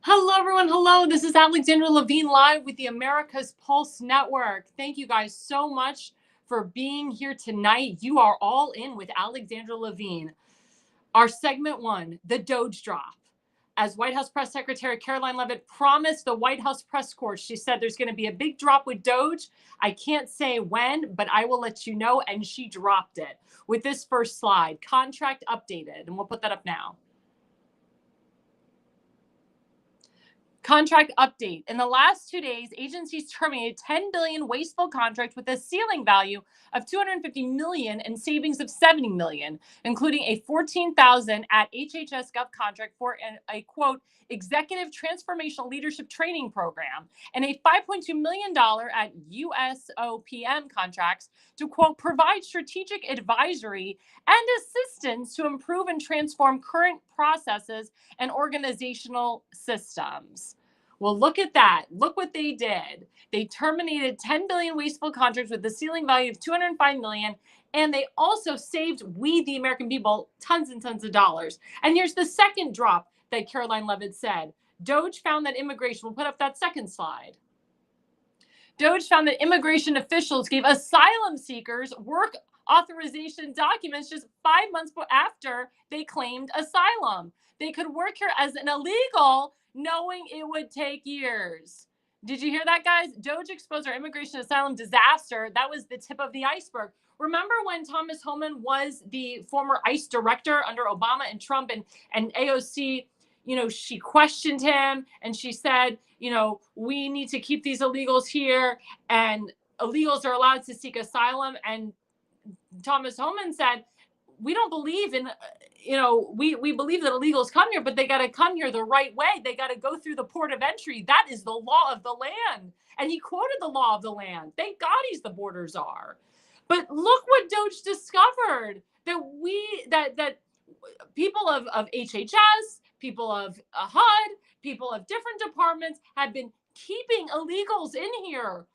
Hello, everyone. Hello. This is Alexandra Levine live with the America's Pulse Network. Thank you guys so much for being here tonight. You are all in with Alexandra Levine. Our segment one, the DOGE drop. As White House Press Secretary Caroline Leavitt promised the White House press corps, she said there's going to be a big drop with DOGE. I can't say when, but I will let you know. And she dropped it with this first slide, contract updated. And we'll put that up now. Contract update. In the last 2 days, agencies terminated $10 billion wasteful contract with a ceiling value of $250 million and savings of $70 million, including a $14,000 at HHS Gov contract for a quote, executive transformational leadership training program, and a $5.2 million at USOPM contracts to quote, provide strategic advisory and assistance to improve and transform current processes and organizational systems. Well, look at that. Look what they did. They terminated 10 billion wasteful contracts with a ceiling value of 205 million. And they also saved we, the American people, tons and tons of dollars. And here's the second drop that Caroline Leavitt said. DOGE found that immigration, we'll put up that second slide. DOGE found that immigration officials gave asylum seekers work authorization documents just 5 months after they claimed asylum. They could work here as an illegal, knowing it would take years. Did you hear that, guys? DOGE exposed our immigration asylum disaster. That was the tip of the iceberg. Remember when Thomas Homan was the former ICE director under Obama and Trump, and AOC, she questioned him and she said, we need to keep these illegals here and illegals are allowed to seek asylum. And Thomas Homan said, we don't believe in, we believe that illegals come here, but they got to come here the right way. They got to go through the port of entry. That is the law of the land. And he quoted the law of the land. Thank God he's the border czar. But look what DOGE discovered, that people of HHS, people of HUD, people of different departments have been keeping illegals in here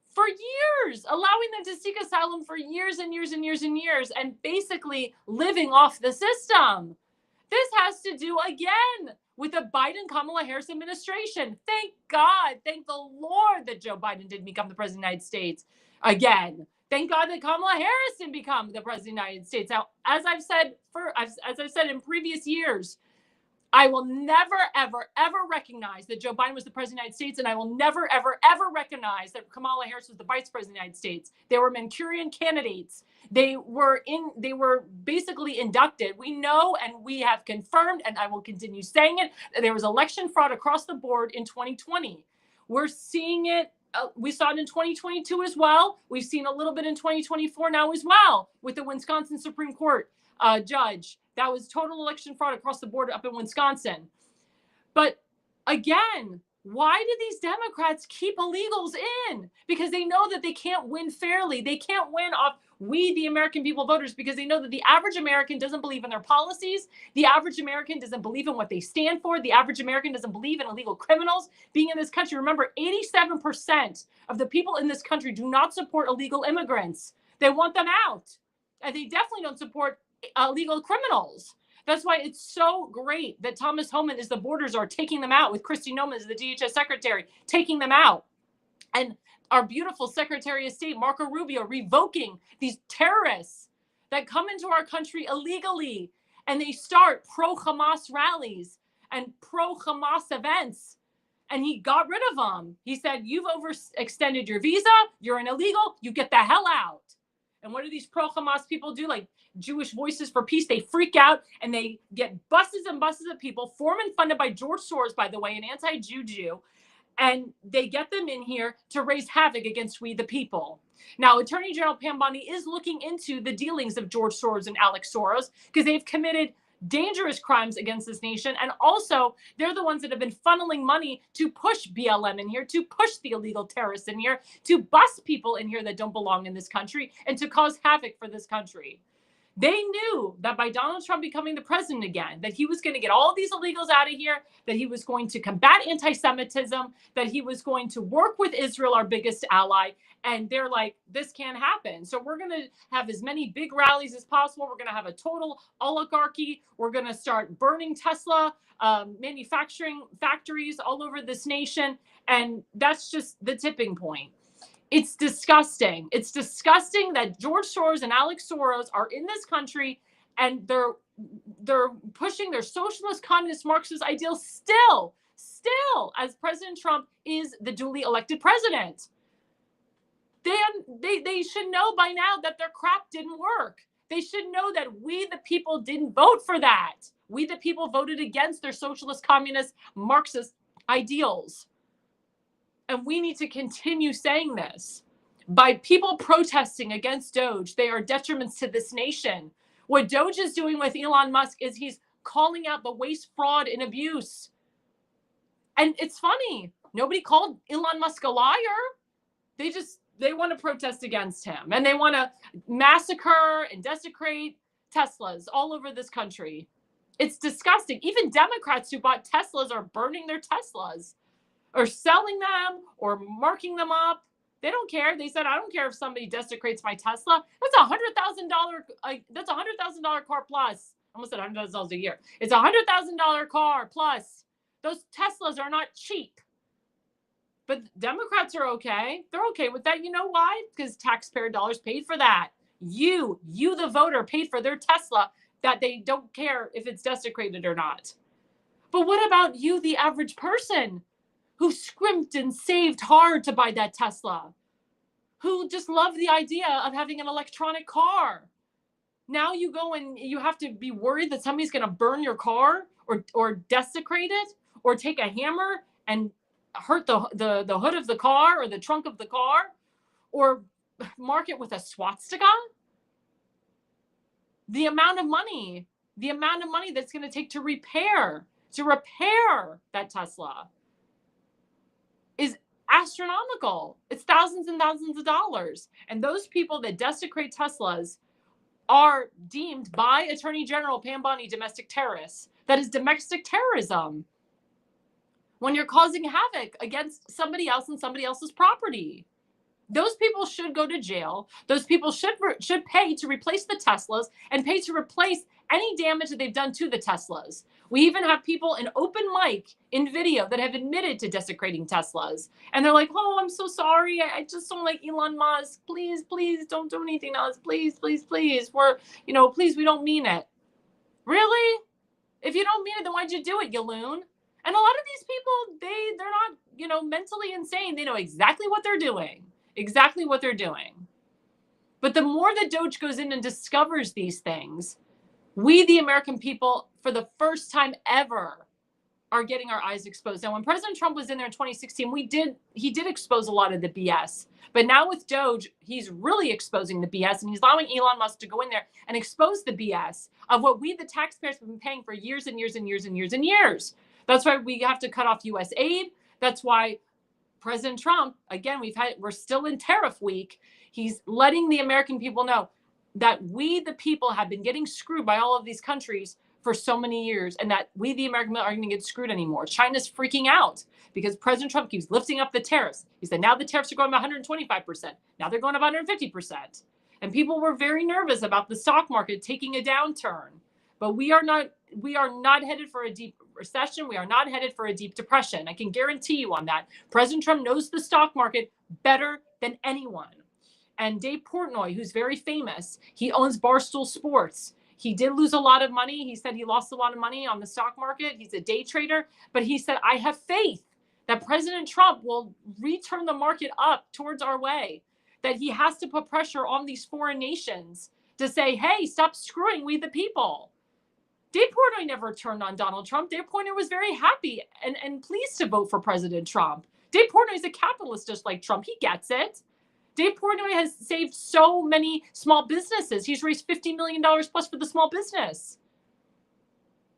for years, allowing them to seek asylum for years and years and years and years, and basically living off the system. This has to do, again, with the Biden-Kamala Harris administration. Thank God, thank the Lord that Joe Biden didn't become the president of the United States again. Thank God that Kamala Harris didn't become the president of the United States. Now, as I've said in previous years, I will never, ever, ever recognize that Joe Biden was the president of the United States, and I will never, ever, ever recognize that Kamala Harris was the vice president of the United States. They were Manchurian candidates. They were basically inducted. We know, and we have confirmed, and I will continue saying it, that there was election fraud across the board in 2020. We're seeing it. We saw it in 2022 as well. We've seen a little bit in 2024 now as well with the Wisconsin Supreme Court judge. That was total election fraud across the board up in Wisconsin. But again, why do these Democrats keep illegals in? Because they know that they can't win fairly. They can't win off we, the American people voters, because they know that the average American doesn't believe in their policies. The average American doesn't believe in what they stand for. The average American doesn't believe in illegal criminals being in this country. Remember, 87% of the people in this country do not support illegal immigrants. They want them out. And they definitely don't support illegal criminals. That's why it's so great that Thomas Homan is the border czar, taking them out, with Kristi Noem as the DHS secretary, taking them out. And our beautiful Secretary of State, Marco Rubio, revoking these terrorists that come into our country illegally, and they start pro-Hamas rallies and pro-Hamas events. And he got rid of them. He said, you've overextended your visa, you're an illegal, you get the hell out. And what do these pro-Hamas people do? Like Jewish Voices for Peace, they freak out and they get buses and buses of people, formed and funded by George Soros, by the way, an anti-Jew Jew, and they get them in here to raise havoc against we the people. Now, Attorney General Pam Bondi is looking into the dealings of George Soros and Alex Soros, because they've committed dangerous crimes against this nation. And also, they're the ones that have been funneling money to push BLM in here, to push the illegal terrorists in here, to bust people in here that don't belong in this country, and to cause havoc for this country. They knew that by Donald Trump becoming the president again, that he was going to get all these illegals out of here, that he was going to combat anti-Semitism, that he was going to work with Israel, our biggest ally. And they're like, this can't happen. So we're going to have as many big rallies as possible. We're going to have a total oligarchy. We're going to start burning Tesla manufacturing factories all over this nation. And that's just the tipping point. It's disgusting. It's disgusting that George Soros and Alex Soros are in this country and they're pushing their socialist, communist, Marxist ideals still as President Trump is the duly elected president. They should know by now that their crap didn't work. They should know that we, the people, didn't vote for that. We, the people, voted against their socialist, communist, Marxist ideals. And we need to continue saying this. By people protesting against DOGE, they are detriments to this nation. What DOGE is doing with Elon Musk is he's calling out the waste, fraud, and abuse. And it's funny. Nobody called Elon Musk a liar. They want to protest against him. And they want to massacre and desecrate Teslas all over this country. It's disgusting. Even Democrats who bought Teslas are burning their Teslas, or selling them, or marking them up. They don't care. They said, I don't care if somebody desecrates my Tesla. That's $100,000. That's $100,000 car plus. I almost said $100,000 a year. It's $100,000 car plus. Those Teslas are not cheap. But Democrats are okay. They're okay with that. You know why? Because taxpayer dollars paid for that. You, the voter, paid for their Tesla that they don't care if it's desecrated or not. But what about you, the average person, who scrimped and saved hard to buy that Tesla, who just loved the idea of having an electronic car? Now you go and you have to be worried that somebody's going to burn your car or desecrate it, or take a hammer and hurt the hood of the car or the trunk of the car, or mark it with a swastika. The amount of money that's going to take to repair that Tesla is astronomical. It's thousands and thousands of dollars. And those people that desecrate Teslas are deemed by Attorney General Pam Bondi domestic terrorists. That is domestic terrorism. When you're causing havoc against somebody else and somebody else's property. Those people should go to jail. Those people should pay to replace the Teslas and pay to replace any damage that they've done to the Teslas. We even have people in open mic in video that have admitted to desecrating Teslas. And they're like, oh, I'm so sorry. I just don't like Elon Musk. Please, please don't do anything to us. Please, please, please. Please, we don't mean it. Really? If you don't mean it, then why'd you do it, you loon? And a lot of these people, they're not, mentally insane. They know exactly what they're doing. Exactly what they're doing. But the more that DOGE goes in and discovers these things, we, the American people, for the first time ever, are getting our eyes exposed. Now, when President Trump was in there in 2016, he did expose a lot of the BS. But now with DOGE, he's really exposing the BS, and he's allowing Elon Musk to go in there and expose the BS of what we, the taxpayers, have been paying for years and years and years and years and years. That's why we have to cut off U.S. aid. That's why President Trump, again, we're still in tariff week. He's letting the American people know that we, the people, have been getting screwed by all of these countries for so many years, and that we, the American people, aren't going to get screwed anymore. China's freaking out because President Trump keeps lifting up the tariffs. He said now the tariffs are going up 125%. Now they're going up 150%. And people were very nervous about the stock market taking a downturn. But we are not headed for a deep recession. We are not headed for a deep depression. I can guarantee you on that. President Trump knows the stock market better than anyone. And Dave Portnoy, who's very famous, he owns Barstool Sports. He did lose a lot of money. He said he lost a lot of money on the stock market. He's a day trader. But he said, I have faith that President Trump will return the market up towards our way, that he has to put pressure on these foreign nations to say, hey, stop screwing we the people. Dave Portnoy never turned on Donald Trump. Dave Portnoy was very happy and pleased to vote for President Trump. Dave Portnoy is a capitalist just like Trump. He gets it. Dave Portnoy has saved so many small businesses. He's raised $50 million plus for the small business.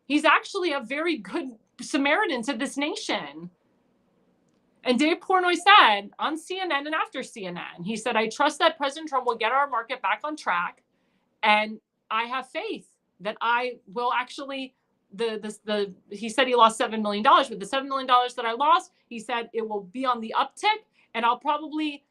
He's actually a very good Samaritan to this nation. And Dave Portnoy said on CNN and after CNN, he said, I trust that President Trump will get our market back on track and I have faith that I will actually, he said he lost $7 million, but the $7 million that I lost, he said it will be on the uptick, and I'll probably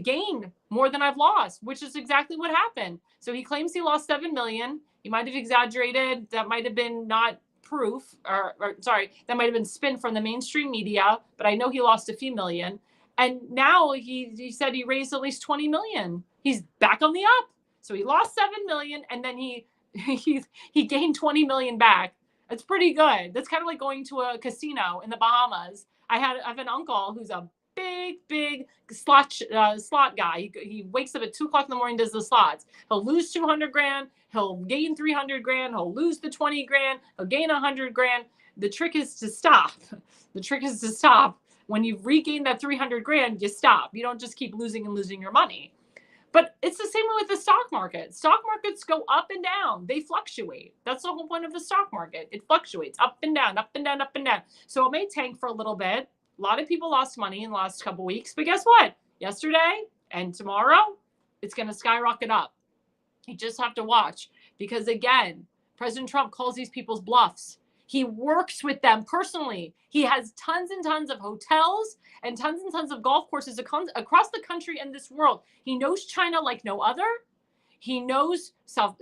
gain more than I've lost, which is exactly what happened. So he claims he lost 7 million. He might have exaggerated. That might have been not proof, or sorry, that might have been spin from the mainstream media, but I know he lost a few million. And now he said he raised at least 20 million. He's back on the up. So he lost 7 million, and then he gained 20 million back. That's pretty good. That's kind of like going to a casino in the Bahamas. I have an uncle who's a big slot guy. He wakes up at 2:00 in the morning, does the slots. He'll lose 200 grand. He'll gain 300 grand. He'll lose the 20 grand. He'll gain 100 grand. The trick is to stop. The trick is to stop. When you've regained that 300 grand, you stop. You don't just keep losing and losing your money. But it's the same way with the stock market. Stock markets go up and down. They fluctuate. That's the whole point of the stock market. It fluctuates up and down, up and down, up and down. So it may tank for a little bit. A lot of people lost money in the last couple of weeks, but guess what? Yesterday and tomorrow, it's going to skyrocket up. You just have to watch, because again, President Trump calls these people's bluffs. He works with them personally. He has tons and tons of hotels and tons of golf courses across the country and this world. He knows China like no other. He knows South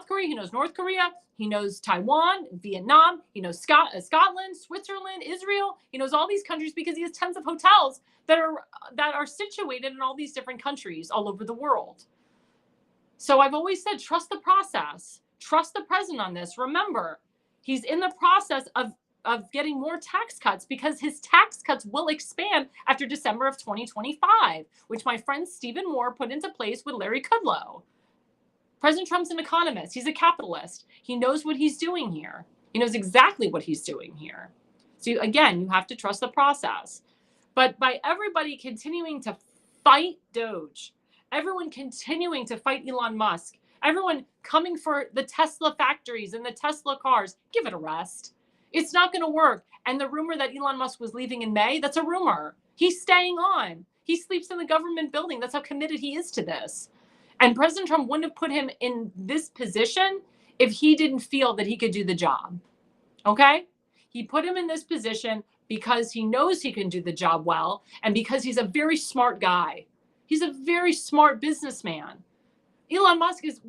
Korea. He knows North Korea. He knows Taiwan, Vietnam. He knows Scotland, Switzerland, Israel. He knows all these countries because he has tons of hotels that are situated in all these different countries all over the world. So I've always said, trust the process. Trust the president on this. Remember, he's in the process of getting more tax cuts, because his tax cuts will expand after December of 2025, which my friend Stephen Moore put into place with Larry Kudlow. President Trump's an economist. He's a capitalist. He knows what he's doing here. He knows exactly what he's doing here. So again, you have to trust the process. But by everybody continuing to fight DOGE, everyone continuing to fight Elon Musk, everyone coming for the Tesla factories and the Tesla cars, give it a rest. It's not going to work. And the rumor that Elon Musk was leaving in May, that's a rumor. He's staying on. He sleeps in the government building. That's how committed he is to this. And President Trump wouldn't have put him in this position if he didn't feel that he could do the job. Okay? He put him in this position because he knows he can do the job well, and because he's a very smart guy. He's a very smart businessman. Elon Musk is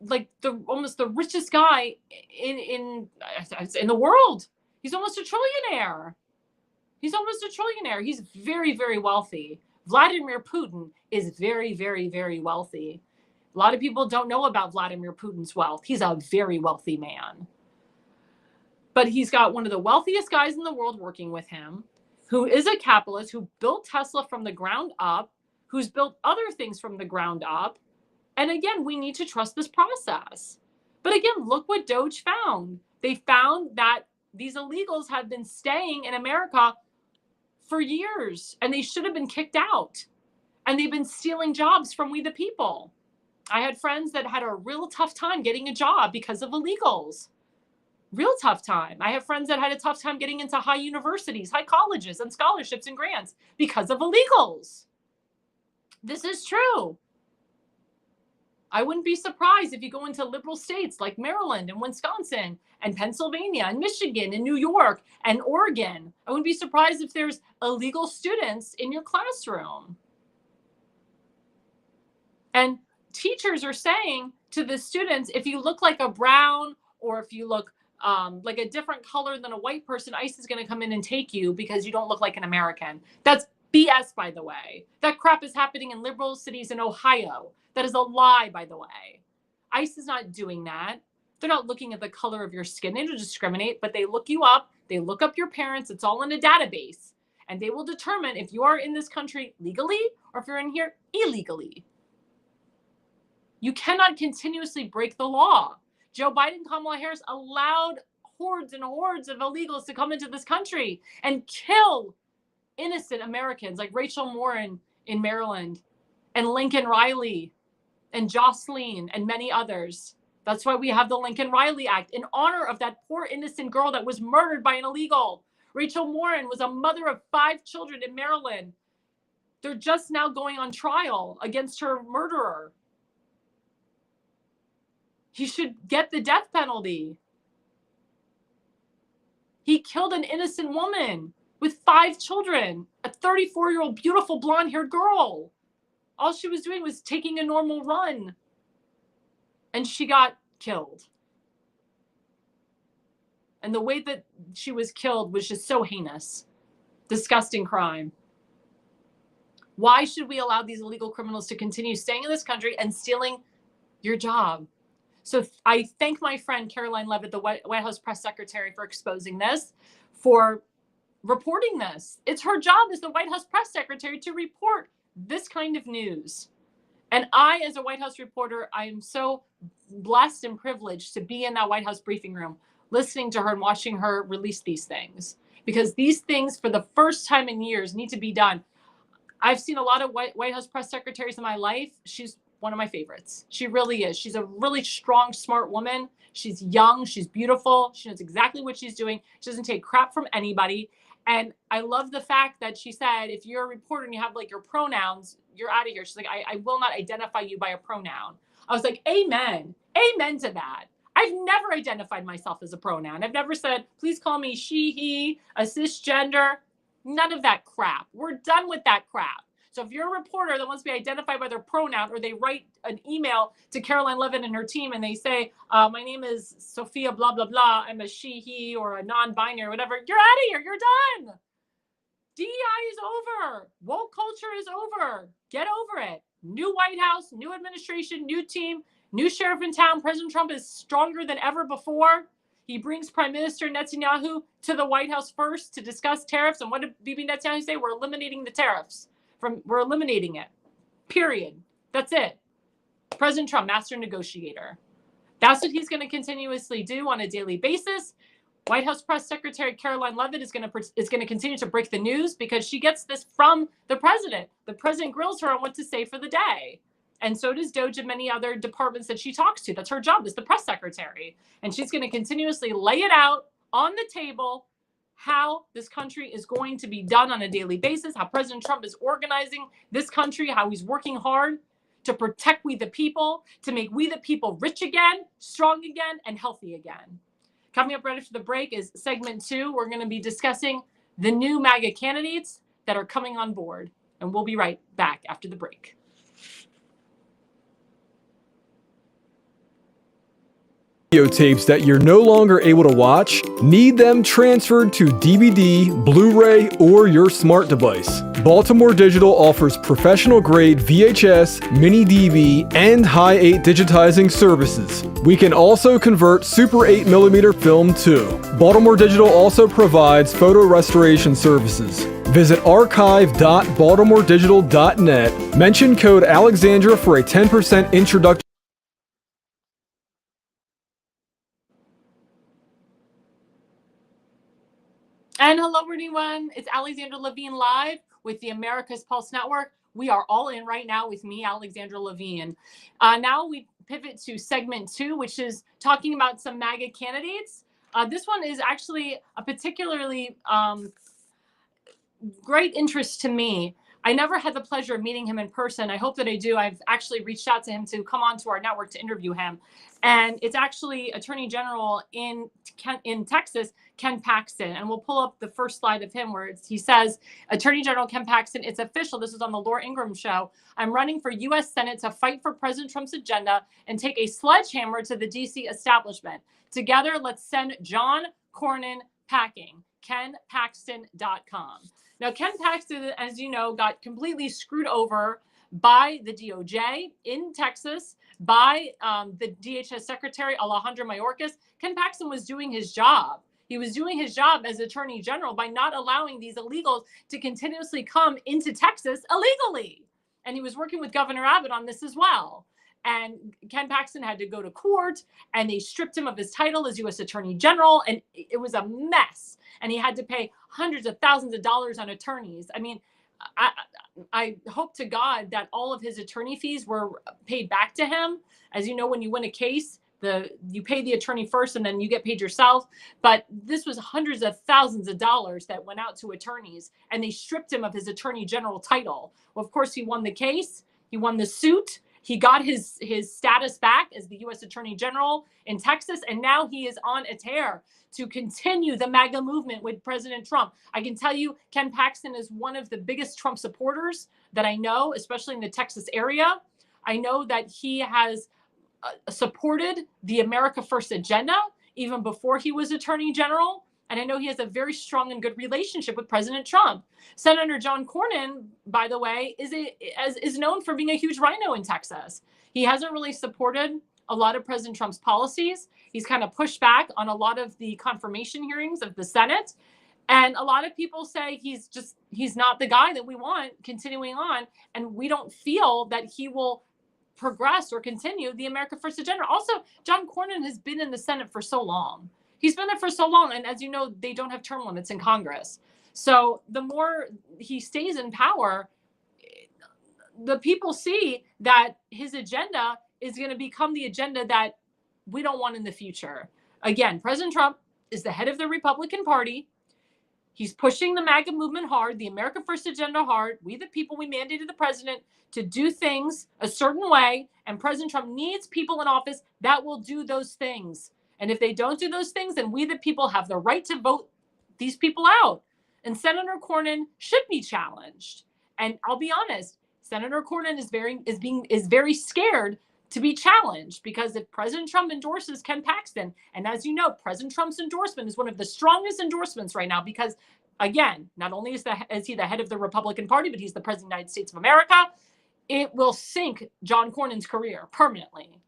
like almost the richest guy in the world. He's almost a trillionaire. He's very, very wealthy. Vladimir Putin is very, very, very wealthy. A lot of people don't know about Vladimir Putin's wealth. He's a very wealthy man. But he's got one of the wealthiest guys in the world working with him, who is a capitalist, who built Tesla from the ground up, who's built other things from the ground up. And again, we need to trust this process. But again, look what DOGE found. They found that these illegals have been staying in America for years, and they should have been kicked out. And they've been stealing jobs from we the people. I had friends that had a real tough time getting a job because of illegals. Real tough time. I have friends that had a tough time getting into high universities, high colleges, and scholarships and grants because of illegals. This is true. I wouldn't be surprised if you go into liberal states like Maryland and Wisconsin and Pennsylvania and Michigan and New York and Oregon. I wouldn't be surprised if there's illegal students in your classroom. And teachers are saying to the students, if you look like a brown, or if you look like a different color than a white person, ICE is going to come in and take you because you don't look like an American. That's BS, by the way. That crap is happening in liberal cities in Ohio. That is a lie, by the way. ICE is not doing that. They're not looking at the color of your skin. They don't discriminate, but they look you up. They look up your parents. It's all in a database. And they will determine if you are in this country legally or if you're in here illegally. You cannot continuously break the law. Joe Biden, Kamala Harris allowed hordes and hordes of illegals to come into this country and kill innocent Americans like Rachel Moore in Maryland, and Lincoln Riley and Jocelyn and many others. That's why we have the Lincoln Riley Act in honor of that poor innocent girl that was murdered by an illegal. Rachel Morin was a mother of 5 children in Maryland. They're just now going on trial against her murderer. He should get the death penalty. He killed an innocent woman with 5 children, a 34-year-old beautiful blonde-haired girl. All she was doing was taking a normal run, and she got killed. And the way that she was killed was just so heinous. Disgusting crime. Why should we allow these illegal criminals to continue staying in this country and stealing your job? So I thank my friend Caroline Levitt, the White House press secretary, for exposing this, for reporting this. It's her job as the White House press secretary to report this kind of news. And I, as a White House reporter, I am so blessed and privileged to be in that White House briefing room, listening to her and watching her release these things. Because these things, for the first time in years, need to be done. I've seen a lot of White House press secretaries in my life. She's one of my favorites. She really is. She's a really strong, smart woman. She's young. She's beautiful. She knows exactly what she's doing. She doesn't take crap from anybody. And I love the fact that she said, if you're a reporter and you have like your pronouns, you're out of here. She's like, I will not identify you by a pronoun. I was like, amen. Amen to that. I've never identified myself as a pronoun. I've never said, please call me she, he, a cisgender. None of that crap. We're done with that crap. So if you're a reporter that wants to be identified by their pronoun, or they write an email to Caroline Levitt and her team and they say, my name is Sophia, blah, blah, blah. I'm a she, he, or a non-binary, whatever. You're out of here. You're done. DEI is over. Woke culture is over. Get over it. New White House, new administration, new team, new sheriff in town. President Trump is stronger than ever before. He brings Prime Minister Netanyahu to the White House first to discuss tariffs. And what did Bibi Netanyahu say? We're eliminating the tariffs. We're eliminating it. Period. That's it. President Trump, master negotiator. That's what he's going to continuously do on a daily basis. White House Press Secretary Caroline Levitt is going to continue to break the news because she gets this from the president. The president grills her on what to say for the day. And so does DOGE and many other departments that she talks to. That's her job as the press secretary. And she's going to continuously lay it out on the table how this country is going to be done on a daily basis, how President Trump is organizing this country, how he's working hard to protect we the people, to make we the people rich again, strong again, and healthy again. Coming up right after the break is segment 2. We're going to be discussing the new MAGA candidates that are coming on board. And we'll be right back after the break. Videotapes that you're no longer able to watch? Need them transferred to DVD, Blu-ray, or your smart device? Baltimore Digital offers professional-grade VHS, mini DV, and high 8 digitizing services. We can also convert Super 8mm film too. Baltimore Digital also provides photo restoration services. Visit archive.baltimoredigital.net. Mention code Alexandra for a 10% introductory. And hello, everyone. It's Alexandra Levine live with the America's Pulse Network. We are all in right now with me, Alexandra Levine. Now we pivot to segment 2, which is talking about some MAGA candidates. This one is actually a particularly great interest to me. I never had the pleasure of meeting him in person. I hope that I do. I've actually reached out to him to come on to our network to interview him. And it's actually Attorney General in Texas, Ken Paxton. And we'll pull up the first slide of him where he says, Attorney General Ken Paxton, it's official. This is on the Laura Ingraham show. I'm running for U.S. Senate to fight for President Trump's agenda and take a sledgehammer to the D.C. establishment. Together, let's send John Cornyn packing. KenPaxton.com. Now, Ken Paxton, as you know, got completely screwed over by the DOJ in Texas, by the DHS Secretary Alejandro Mayorkas. Ken Paxton was doing his job. He was doing his job as Attorney General by not allowing these illegals to continuously come into Texas illegally. And he was working with Governor Abbott on this as well. And Ken Paxton had to go to court, and they stripped him of his title as U.S. Attorney General, and it was a mess. And he had to pay hundreds of thousands of dollars on attorneys. I mean, I hope to God that all of his attorney fees were paid back to him. As you know, when you win a case, you pay the attorney first and then you get paid yourself. But this was hundreds of thousands of dollars that went out to attorneys, and they stripped him of his Attorney General title. Well, of course, he won the case. He won the suit. He got his status back as the U.S. Attorney General in Texas, and now he is on a tear to continue the MAGA movement with President Trump. I can tell you, Ken Paxton is one of the biggest Trump supporters that I know, especially in the Texas area. I know that he has supported the America First agenda even before he was Attorney General. And I know he has a very strong and good relationship with President Trump. Senator John Cornyn, by the way, is known for being a huge rhino in Texas. He hasn't really supported a lot of President Trump's policies. He's kind of pushed back on a lot of the confirmation hearings of the Senate. And a lot of people say he's not the guy that we want continuing on. And we don't feel that he will progress or continue the America First agenda. Also, John Cornyn has been in the Senate for so long. He's been there for so long. And as you know, they don't have term limits in Congress. So the more he stays in power, the people see that his agenda is going to become the agenda that we don't want in the future. Again, President Trump is the head of the Republican Party. He's pushing the MAGA movement hard, the America First agenda hard. We, the people, we mandated the president to do things a certain way. And President Trump needs people in office that will do those things. And if they don't do those things, then we, the people, have the right to vote these people out. And Senator Cornyn should be challenged. And I'll be honest, Senator Cornyn is very scared to be challenged, because if President Trump endorses Ken Paxton, and as you know, President Trump's endorsement is one of the strongest endorsements right now, because again, not only is he the head of the Republican Party, but he's the president of the United States of America. It will sink John Cornyn's career permanently.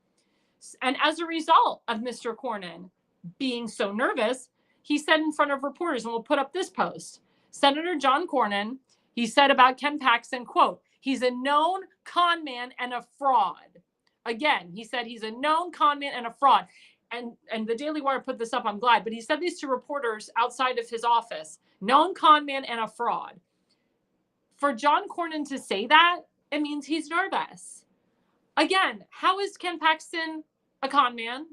And as a result of Mr. Cornyn being so nervous, he said in front of reporters, and we'll put up this post, Senator John Cornyn, he said about Ken Paxton, quote, "He's a known con man and a fraud." Again, he said he's a known con man and a fraud. And the Daily Wire put this up, I'm glad, but he said these to reporters outside of his office, known con man and a fraud. For John Cornyn to say that, it means he's nervous. Again, how is Ken Paxton a con man?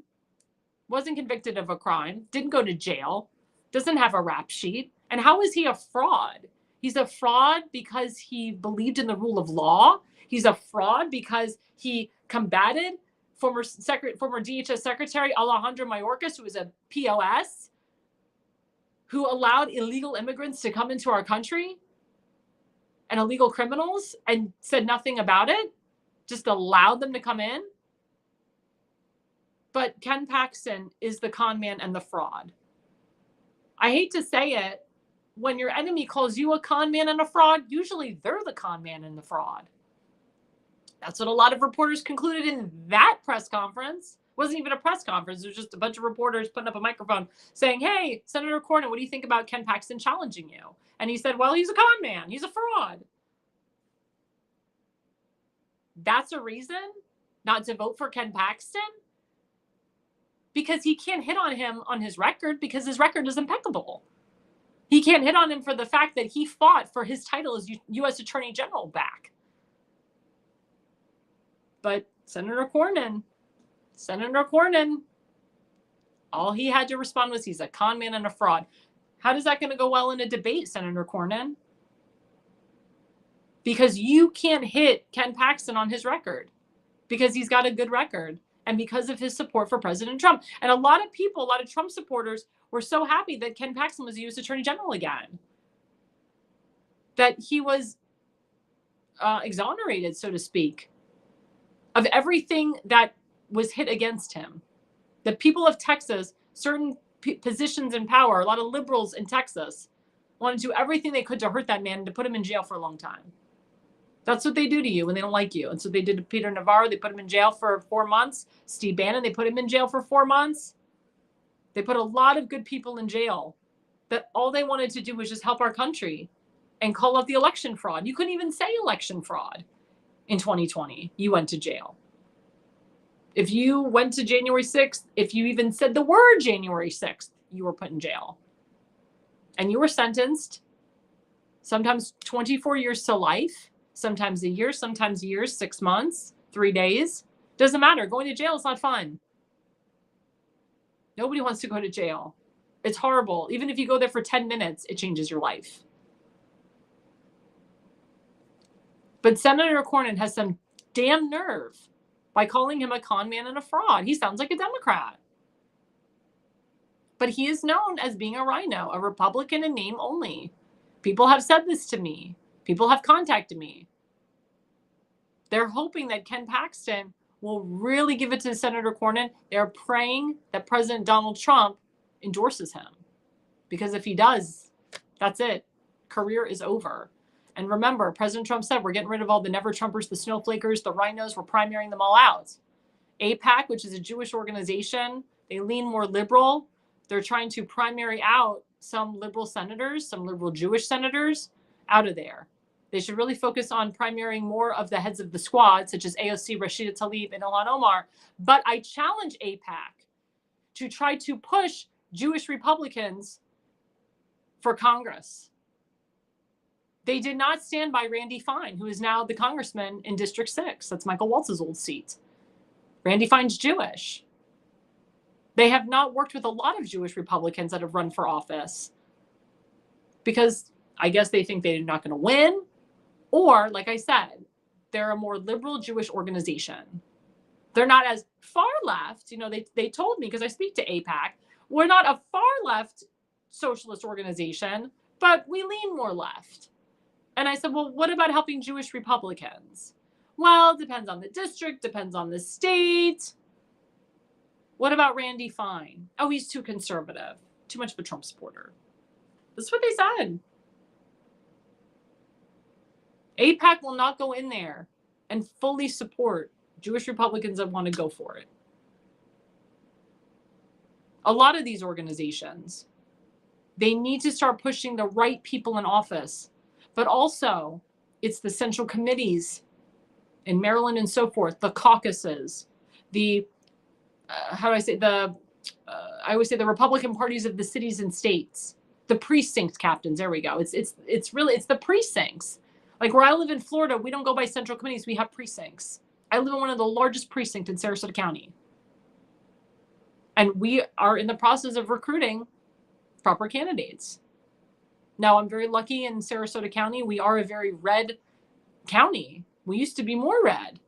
Wasn't convicted of a crime, didn't go to jail, doesn't have a rap sheet. And how is he a fraud? He's a fraud because he believed in the rule of law. He's a fraud because he combated former DHS Secretary Alejandro Mayorkas, who was a POS, who allowed illegal immigrants to come into our country and illegal criminals and said nothing about it, just allowed them to come in. But Ken Paxton is the con man and the fraud. I hate to say it, when your enemy calls you a con man and a fraud, usually they're the con man and the fraud. That's what a lot of reporters concluded in that press conference. It wasn't even a press conference. It was just a bunch of reporters putting up a microphone saying, "Hey, Senator Cornyn, what do you think about Ken Paxton challenging you?" And he said, "Well, he's a con man. He's a fraud." That's a reason not to vote for Ken Paxton? Because he can't hit on him on his record, because his record is impeccable. He can't hit on him for the fact that he fought for his title as U.S. Attorney General back. But Senator Cornyn, all he had to respond was he's a con man and a fraud. How is that going to go well in a debate, Senator Cornyn? Because you can't hit Ken Paxton on his record, because he's got a good record and because of his support for President Trump. And a lot of people, a lot of Trump supporters were so happy that Ken Paxton was the U.S. Attorney General again, that he was exonerated, so to speak, of everything that was hit against him. The people of Texas, certain positions in power, a lot of liberals in Texas, wanted to do everything they could to hurt that man and to put him in jail for a long time. That's what they do to you when they don't like you. And so they did to Peter Navarro. They put him in jail for 4 months. Steve Bannon, they put him in jail for 4 months. They put a lot of good people in jail that all they wanted to do was just help our country and call out the election fraud. You couldn't even say election fraud in 2020. You went to jail. If you went to January 6th, if you even said the word January 6th, you were put in jail. And you were sentenced sometimes 24 years to life, sometimes a year, sometimes years, 6 months, 3 days. Doesn't matter. Going to jail is not fun. Nobody wants to go to jail. It's horrible. Even if you go there for 10 minutes, it changes your life. But Senator Cornyn has some damn nerve by calling him a con man and a fraud. He sounds like a Democrat. But he is known as being a rhino, a Republican in name only. People have said this to me. People have contacted me. They're hoping that Ken Paxton will really give it to Senator Cornyn. They're praying that President Donald Trump endorses him. Because if he does, that's it. Career is over. And remember, President Trump said we're getting rid of all the never-Trumpers, the snowflakers, the rhinos. We're primarying them all out. AIPAC, which is a Jewish organization, they lean more liberal. They're trying to primary out some liberal senators, some liberal Jewish senators out of there. They should really focus on primarying more of the heads of the squad, such as AOC, Rashida Tlaib, and Ilhan Omar. But I challenge AIPAC to try to push Jewish Republicans for Congress. They did not stand by Randy Fine, who is now the congressman in District 6. That's Michael Waltz's old seat. Randy Fine's Jewish. They have not worked with a lot of Jewish Republicans that have run for office because I guess they think they're not going to win. Or, like I said, they're a more liberal Jewish organization. They're not as far left. You know, they told me, because I speak to AIPAC, we're not a far left socialist organization, but we lean more left. And I said, well, what about helping Jewish Republicans? Well, it depends on the district, depends on the state. What about Randy Fine? Oh, he's too conservative, too much of a Trump supporter. That's what they said. AIPAC will not go in there and fully support Jewish Republicans that want to go for it. A lot of these organizations, they need to start pushing the right people in office, but also it's the central committees in Maryland and so forth, the caucuses, the, I always say the Republican parties of the cities and states, the precinct captains. There we go. It's the precincts. Like where I live in Florida, we don't go by central committees. We have precincts. I live in one of the largest precincts in Sarasota County. And we are in the process of recruiting proper candidates. Now, I'm very lucky in Sarasota County. We are a very red county. We used to be more red.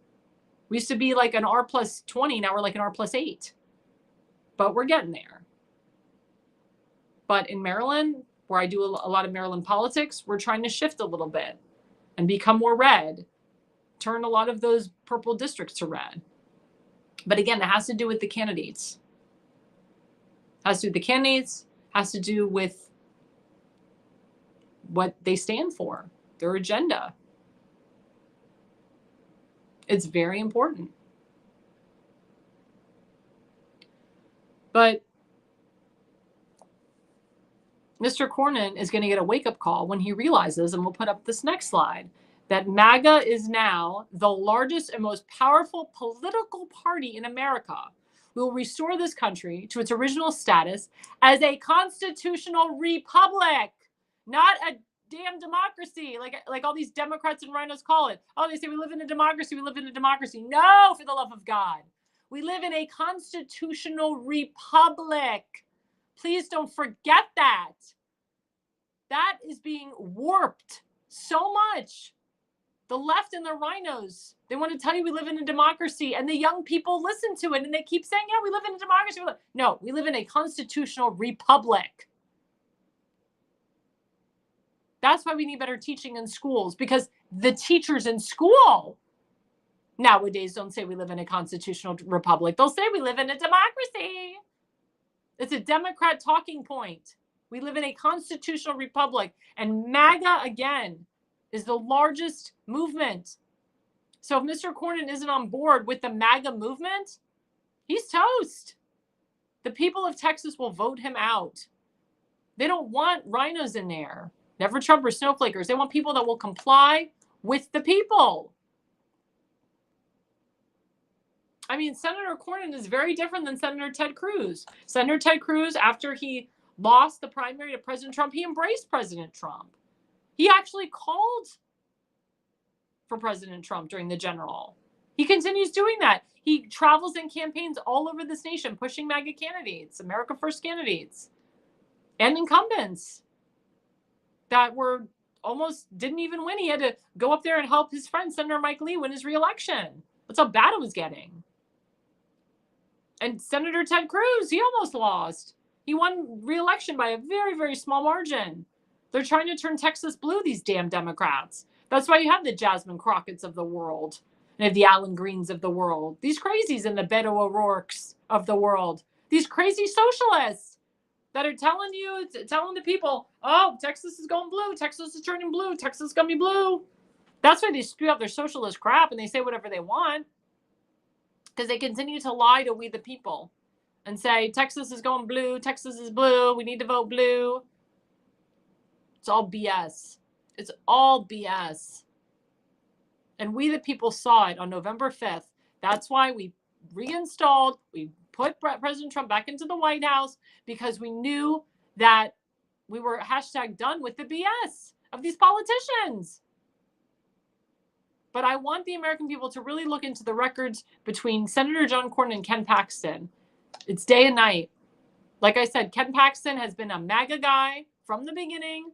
We used to be like an R+20. Now we're like an R+8. But we're getting there. But in Maryland, where I do a lot of Maryland politics, we're trying to shift a little bit and become more red. Turn a lot of those purple districts to red. But again, it has to do with the candidates. Has to do with the candidates, has to do with what they stand for, their agenda. It's very important. But Mr. Cornyn is going to get a wake-up call when he realizes, and we'll put up this next slide, that MAGA is now the largest and most powerful political party in America. We will restore this country to its original status as a constitutional republic, not a damn democracy, like all these Democrats and rhinos call it. Oh, they say we live in a democracy, we live in a democracy. No, for the love of God. We live in a constitutional republic. Please don't forget that. That is being warped so much. The left and the rhinos, they want to tell you we live in a democracy, and the young people listen to it and they keep saying, yeah, we live in a democracy. No, we live in a constitutional republic. That's why we need better teaching in schools, because the teachers in school nowadays don't say we live in a constitutional republic. They'll say we live in a democracy. It's a Democrat talking point. We live in a constitutional republic, and MAGA, again, is the largest movement. So if Mr. Cornyn isn't on board with the MAGA movement, he's toast. The people of Texas will vote him out. They don't want rhinos in there, never Trumpers, snowflakers. They want people that will comply with the people. I mean, Senator Cornyn is very different than Senator Ted Cruz. Senator Ted Cruz, after he lost the primary to President Trump, he embraced President Trump. He actually called for President Trump during the general. He continues doing that. He travels and campaigns all over this nation, pushing MAGA candidates, America First candidates, and incumbents that almost didn't even win. He had to go up there and help his friend, Senator Mike Lee, win his reelection. That's how bad it was getting. And Senator Ted Cruz, he almost lost. He won re-election by a very, very small margin. They're trying to turn Texas blue, these damn Democrats. That's why you have the Jasmine Crockett's of the world and the Alan Greens of the world. These crazies and the Beto O'Rourke's of the world. These crazy socialists that are telling the people, oh, Texas is going blue. Texas is turning blue. Texas is going to be blue. That's why they spew out their socialist crap and they say whatever they want. Because they continue to lie to we the people and say, Texas is going blue. Texas is blue. We need to vote blue. It's all BS. It's all BS. And we the people saw it on November 5th. That's why we reinstalled, we put President Trump back into the White House, because we knew that we were #done with the BS of these politicians. But I want the American people to really look into the records between Senator John Cornyn and Ken Paxton. It's day and night. Like I said, Ken Paxton has been a MAGA guy from the beginning.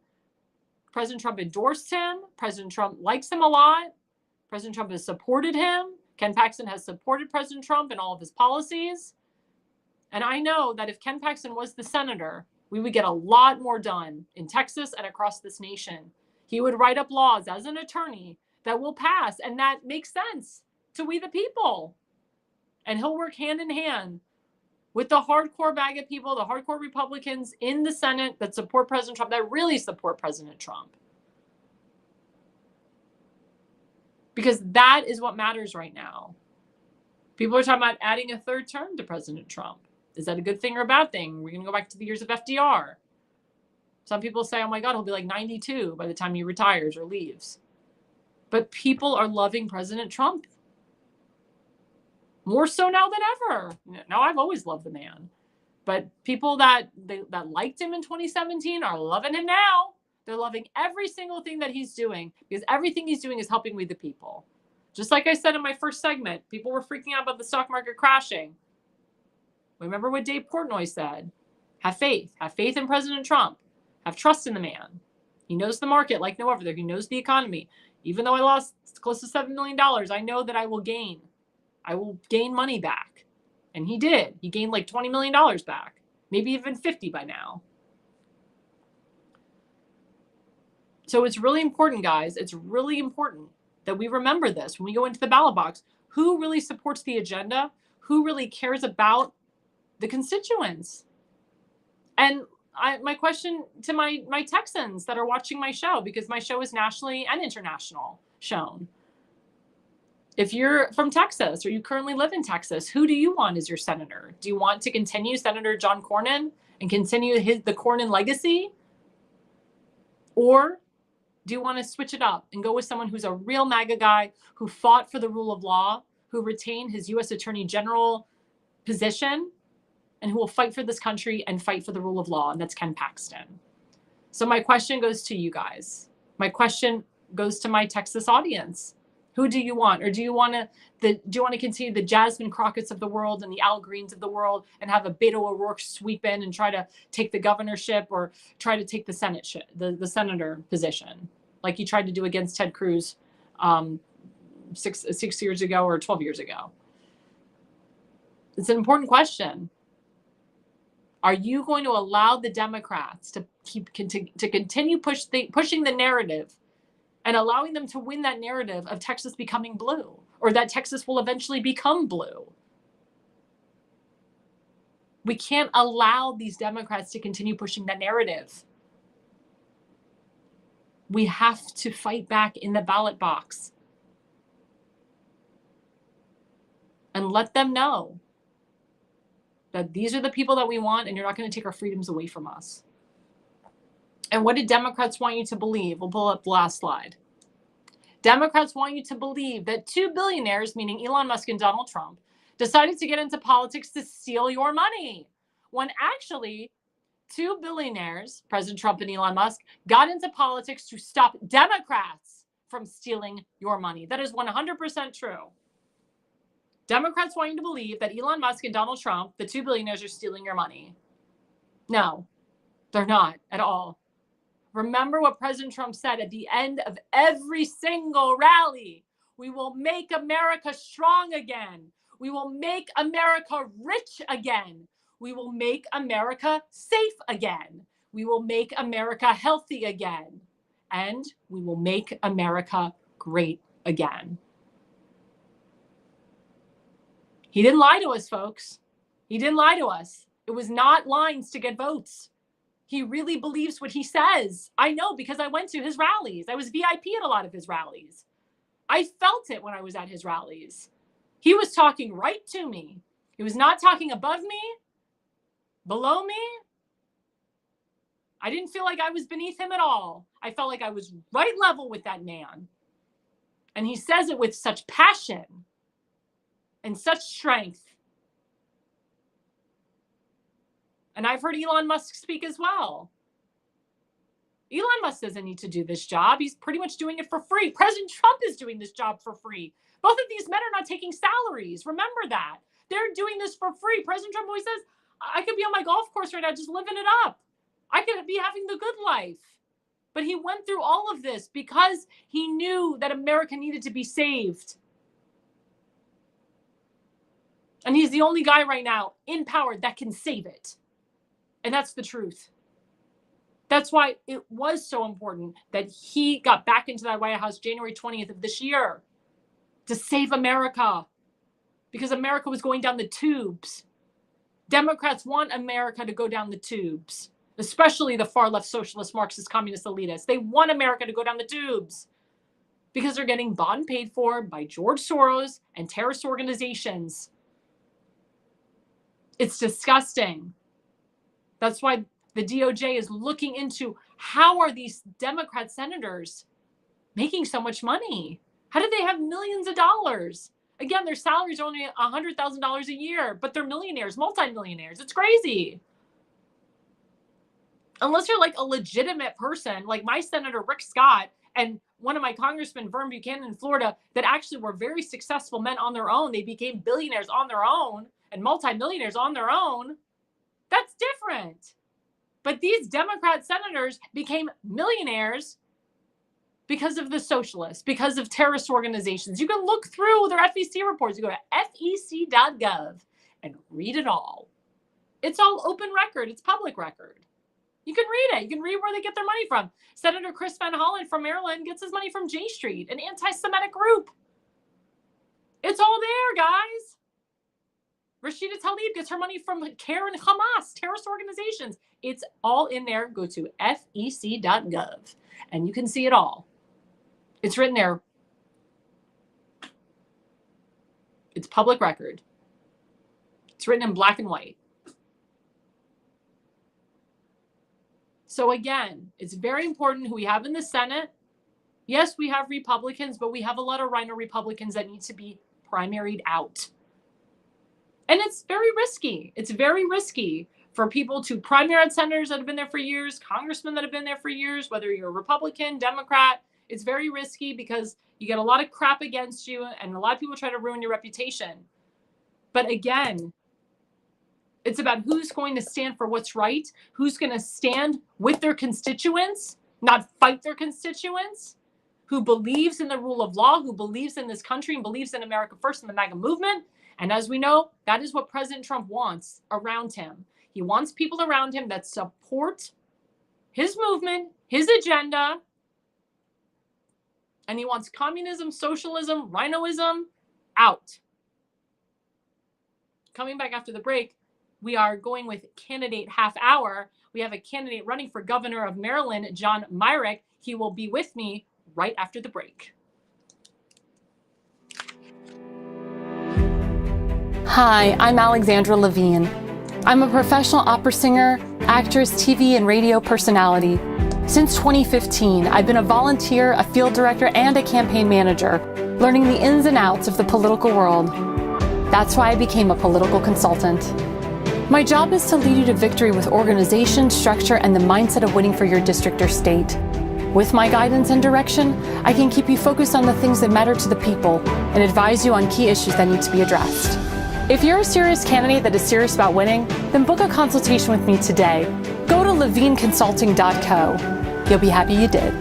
President Trump endorsed him. President Trump likes him a lot. President Trump has supported him. Ken Paxton has supported President Trump in all of his policies. And I know that if Ken Paxton was the senator, we would get a lot more done in Texas and across this nation. He would write up laws as an attorney that will pass, and that makes sense to we the people. And he'll work hand in hand with the hardcore MAGA people, the hardcore Republicans in the Senate that support President Trump, that really support President Trump. Because that is what matters right now. People are talking about adding a third term to President Trump. Is that a good thing or a bad thing? We're going to go back to the years of FDR. Some people say, oh my God, he'll be like 92 by the time he retires or leaves. But people are loving President Trump. More so now than ever. Now, I've always loved the man. But people that liked him in 2017 are loving him now. They're loving every single thing that he's doing, because everything he's doing is helping we the people. Just like I said in my first segment, people were freaking out about the stock market crashing. Remember what Dave Portnoy said. Have faith. Have faith in President Trump. Have trust in the man. He knows the market like no other. He knows the economy. Even though I lost close to $7 million, I know that I will gain. I will gain money back. And he did. He gained like $20 million back. Maybe even 50 by now. So it's really important, guys. It's really important that we remember this when we go into the ballot box. Who really supports the agenda? Who really cares about the constituents? And my question to my Texans that are watching my show, because my show is nationally and international shown. If you're from Texas or you currently live in Texas, who do you want as your senator? Do you want to continue Senator John Cornyn and continue the Cornyn legacy? Or do you want to switch it up and go with someone who's a real MAGA guy, who fought for the rule of law, who retained his U.S. Attorney General position, and who will fight for this country and fight for the rule of law? And that's Ken Paxton. So my question goes to you guys. My question goes to my Texas audience. Who do you want? Or do you want to continue the Jasmine Crockett's of the world and the Al Greens of the world and have a Beto O'Rourke sweep in and try to take the governorship or try to take the Senate the senator position, like he tried to do against Ted Cruz 6 years ago or 12 years ago? It's an important question. Are you going to allow the Democrats to continue pushing the narrative and allowing them to win that narrative of Texas becoming blue, or that Texas will eventually become blue? We can't allow these Democrats to continue pushing that narrative. We have to fight back in the ballot box and let them know that these are the people that we want, and you're not going to take our freedoms away from us. And what did Democrats want you to believe? We'll pull up the last slide. Democrats want you to believe that two billionaires, meaning Elon Musk and Donald Trump, decided to get into politics to steal your money, when actually two billionaires, President Trump and Elon Musk, got into politics to stop Democrats from stealing your money. That is 100% true. Democrats want you to believe that Elon Musk and Donald Trump, the two billionaires, are stealing your money. No, they're not at all. Remember what President Trump said at the end of every single rally. We will make America strong again. We will make America rich again. We will make America safe again. We will make America healthy again. And we will make America great again. He didn't lie to us, folks. He didn't lie to us. It was not lines to get votes. He really believes what he says. I know because I went to his rallies. I was VIP at a lot of his rallies. I felt it when I was at his rallies. He was talking right to me. He was not talking above me, below me. I didn't feel like I was beneath him at all. I felt like I was right level with that man. And he says it with such passion and such strength. And I've heard Elon Musk speak as well. Elon Musk doesn't need to do this job. He's pretty much doing it for free. President Trump is doing this job for free. Both of these men are not taking salaries. Remember that. They're doing this for free. President Trump always says, I could be on my golf course right now just living it up. I could be having the good life. But he went through all of this because he knew that America needed to be saved. And he's the only guy right now in power that can save it. And that's the truth. That's why it was so important that he got back into that White House January 20th of this year to save America, because America was going down the tubes. Democrats want America to go down the tubes, especially the far left socialist, Marxist, communist elitists. They want America to go down the tubes because they're getting bought and paid for by George Soros and terrorist organizations. It's disgusting. That's why the DOJ is looking into how are these Democrat senators making so much money? How do they have millions of dollars? Again, their salaries are only $100,000 a year, but they're millionaires, multimillionaires. It's crazy. Unless you're like a legitimate person, like my Senator Rick Scott and one of my congressmen, Vern Buchanan in Florida, that actually were very successful men on their own. They became billionaires on their own and multimillionaires on their own. That's different. But these Democrat senators became millionaires because of the socialists, because of terrorist organizations. You can look through their FEC reports. You go to fec.gov and read it all. It's all open record. It's public record. You can read it. You can read where they get their money from. Senator Chris Van Hollen from Maryland gets his money from J Street, an anti-Semitic group. It's all there, guys. Rashida Tlaib gets her money from CAIR and Hamas, terrorist organizations. It's all in there. Go to fec.gov and you can see it all. It's written there. It's public record. It's written in black and white. So again, it's very important who we have in the Senate. Yes, we have Republicans, but we have a lot of rhino Republicans that need to be primaried out. And it's very risky. It's very risky for people to primary out senators that have been there for years, congressmen that have been there for years, whether you're a Republican, Democrat. It's very risky because you get a lot of crap against you and a lot of people try to ruin your reputation. But again, it's about who's going to stand for what's right, who's going to stand with their constituents, not fight their constituents, who believes in the rule of law, who believes in this country and believes in America First and the MAGA movement. And as we know, that is what President Trump wants around him. He wants people around him that support his movement, his agenda, and he wants communism, socialism, rhinoism out. Coming back after the break, we are going with candidate half hour. We have a candidate running for governor of Maryland, John Myrick. He will be with me right after the break. Hi, I'm Alexandra Levine. I'm a professional opera singer, actress, TV, and radio personality. Since 2015, I've been a volunteer, a field director, and a campaign manager, learning the ins and outs of the political world. That's why I became a political consultant. My job is to lead you to victory with organization, structure, and the mindset of winning for your district or state. With my guidance and direction, I can keep you focused on the things that matter to the people and advise you on key issues that need to be addressed. If you're a serious candidate that is serious about winning, then book a consultation with me today. Go to levineconsulting.co. You'll be happy you did.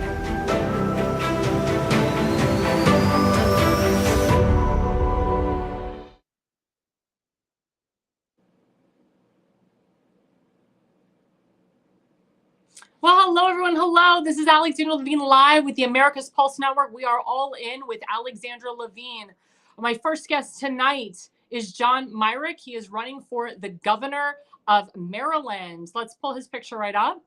hello, everyone. Hello. This is Alexandra Levine live with the America's Pulse Network. We are all in with Alexandra Levine. My first guest tonight is John Myrick. He is running for the governor of Maryland. Let's pull his picture right up.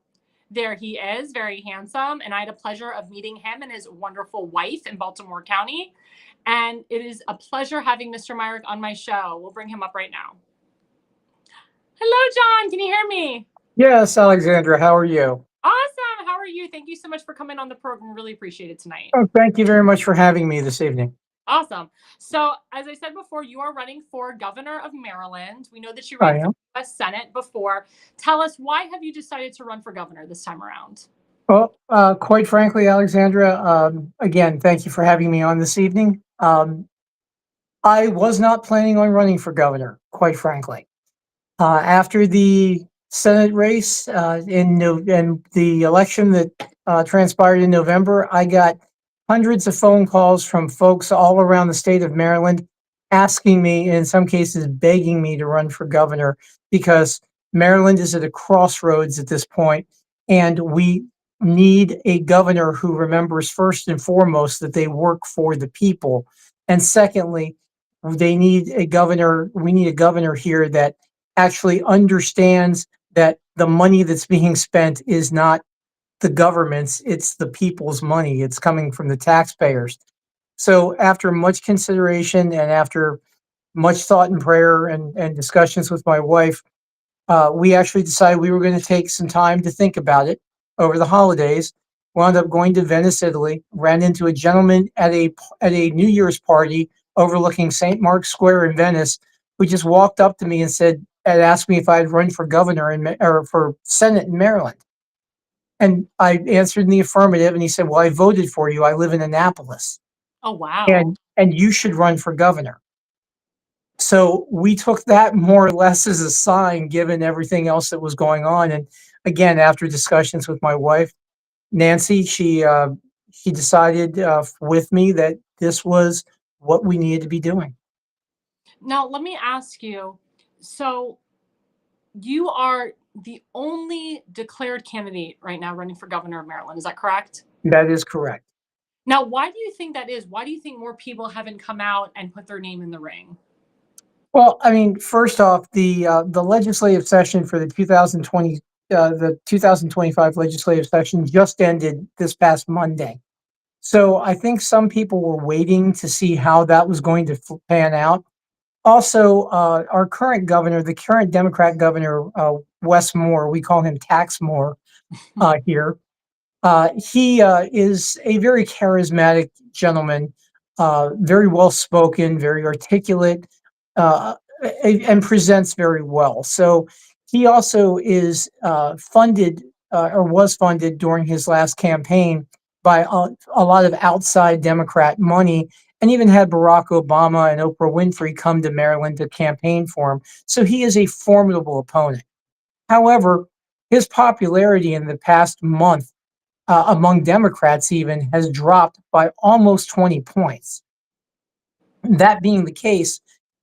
There he is, very handsome. And I had a pleasure of meeting him and his wonderful wife in Baltimore County. And it is a pleasure having Mr. Myrick on my show. We'll bring him up right now. Hello, John. Can you hear me? Yes, Alexandra, how are you? Awesome. How are you? Thank you so much for coming on the program. Really appreciate it tonight. Oh, thank you very much for having me this evening. Awesome. So, as I said before, you are running for governor of Maryland. We know that you I ran for am. the U.S. Senate before. Tell us, why have you decided to run for governor this time around? Well, quite frankly, Alexandra, again, thank you for having me on this evening. I was not planning on running for governor, quite frankly. After the Senate race and the election that transpired in November, I got hundreds of phone calls from folks all around the state of Maryland asking me, in some cases begging me to run for governor, because Maryland is at a crossroads at this point, and we need a governor who remembers first and foremost that they work for the people. And secondly, we need a governor here that actually understands that the money that's being spent is not the government's, it's the people's money. It's coming from the taxpayers. So after much consideration and after much thought and prayer and discussions with my wife, we actually decided we were going to take some time to think about it over the holidays. Wound up going to Venice, Italy, ran into a gentleman at a New Year's party overlooking St. Mark's Square in Venice, who just walked up to me and asked me if I'd run for governor or for Senate in Maryland. And I answered in the affirmative, and he said, "Well, I voted for you. I live in Annapolis, Oh, wow. and you should run for governor." So we took that more or less as a sign, given everything else that was going on. And again, after discussions with my wife, Nancy, she decided with me that this was what we needed to be doing. Now, let me ask you, so you are the only declared candidate right now running for governor of Maryland. Is that correct? That is correct. Now, why do you think that is? Why do you think more people haven't come out and put their name in the ring? Well, I mean, first off, the legislative session for the 2025 legislative session just ended this past Monday. So I think some people were waiting to see how that was going to pan out. Also, our current governor, the current Democrat governor, Wes Moore, we call him Tax Moore here. He is a very charismatic gentleman, very well spoken, very articulate, uh, and presents very well. So he also is funded or was funded during his last campaign by a lot of outside Democrat money, and even had Barack Obama and Oprah Winfrey come to Maryland to campaign for him. So he is a formidable opponent. However, his popularity in the past month among Democrats even has dropped by almost 20 points. That being the case,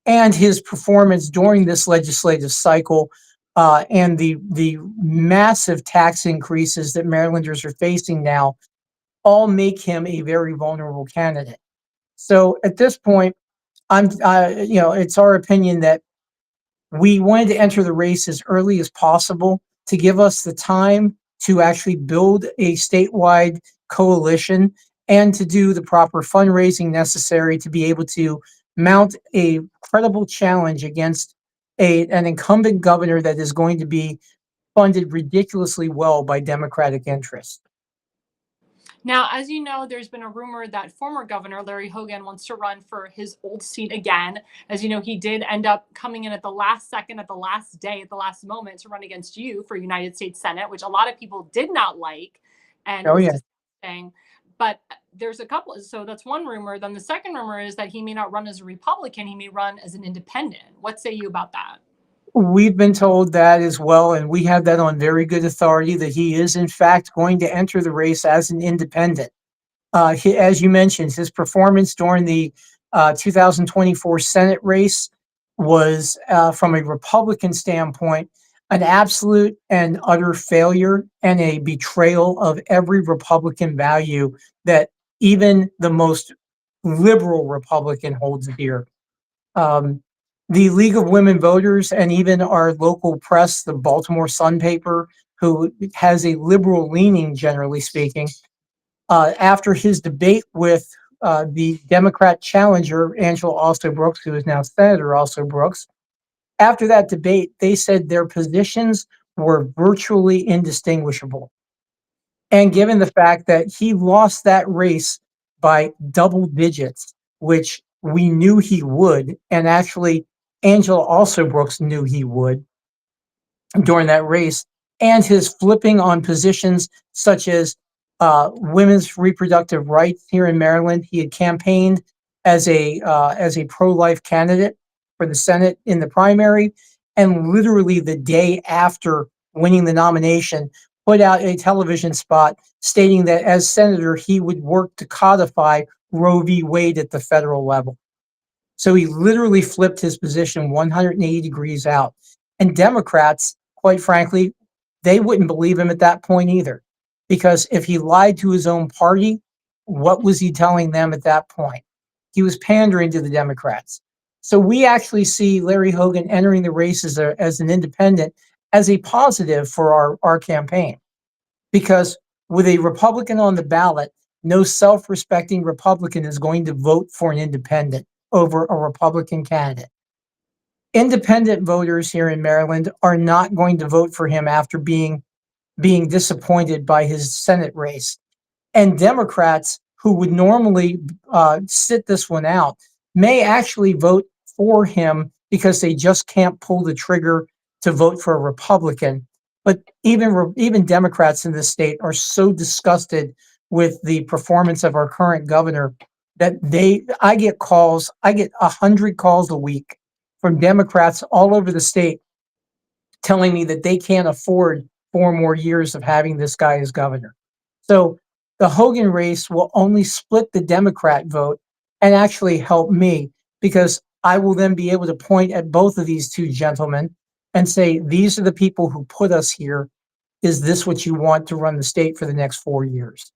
and his performance during this legislative cycle and the massive tax increases that Marylanders are facing now, all make him a very vulnerable candidate. So at this point, it's our opinion that we wanted to enter the race as early as possible to give us the time to actually build a statewide coalition and to do the proper fundraising necessary to be able to mount a credible challenge against an incumbent governor that is going to be funded ridiculously well by Democratic interests. Now, as you know, there's been a rumor that former governor Larry Hogan wants to run for his old seat again. As you know, he did end up coming in at the last second, at the last day, at the last moment to run against you for United States Senate, which a lot of people did not like. And Oh, was yeah. disgusting. But there's a couple. So that's one rumor. Then the second rumor is that he may not run as a Republican. He may run as an independent. What say you about that? We've been told that as well, and we have that on very good authority that he is, in fact, going to enter the race as an independent. As you mentioned, his performance during the 2024 Senate race was, from a Republican standpoint, an absolute and utter failure and a betrayal of every Republican value that even the most liberal Republican holds dear. Um, the League of Women Voters and even our local press, the Baltimore Sun paper, who has a liberal leaning, generally speaking, after his debate with the Democrat challenger, Angela Also Brooks, who is now Senator Also Brooks, after that debate, they said their positions were virtually indistinguishable. And given the fact that he lost that race by double digits, which we knew he would, and actually Angela Also Brooks knew he would during that race, and his flipping on positions such as women's reproductive rights here in Maryland. He had campaigned as a pro-life candidate for the Senate in the primary, and literally the day after winning the nomination, put out a television spot stating that as senator, he would work to codify Roe v. Wade at the federal level. So he literally flipped his position 180 degrees out. And Democrats, quite frankly, they wouldn't believe him at that point either. Because if he lied to his own party, what was he telling them at that point? He was pandering to the Democrats. So we actually see Larry Hogan entering the race as an independent as a positive for our campaign. Because with a Republican on the ballot, no self-respecting Republican is going to vote for an independent over a Republican candidate. Independent voters here in Maryland are not going to vote for him after being disappointed by his Senate race. And Democrats who would normally sit this one out may actually vote for him because they just can't pull the trigger to vote for a Republican. But even Democrats in this state are so disgusted with the performance of our current governor that I get 100 calls a week from Democrats all over the state telling me that they can't afford 4 more years of having this guy as governor. So the Hogan race will only split the Democrat vote and actually help me, because I will then be able to point at both of these two gentlemen and say, these are the people who put us here. Is this what you want to run the state for the next 4 years?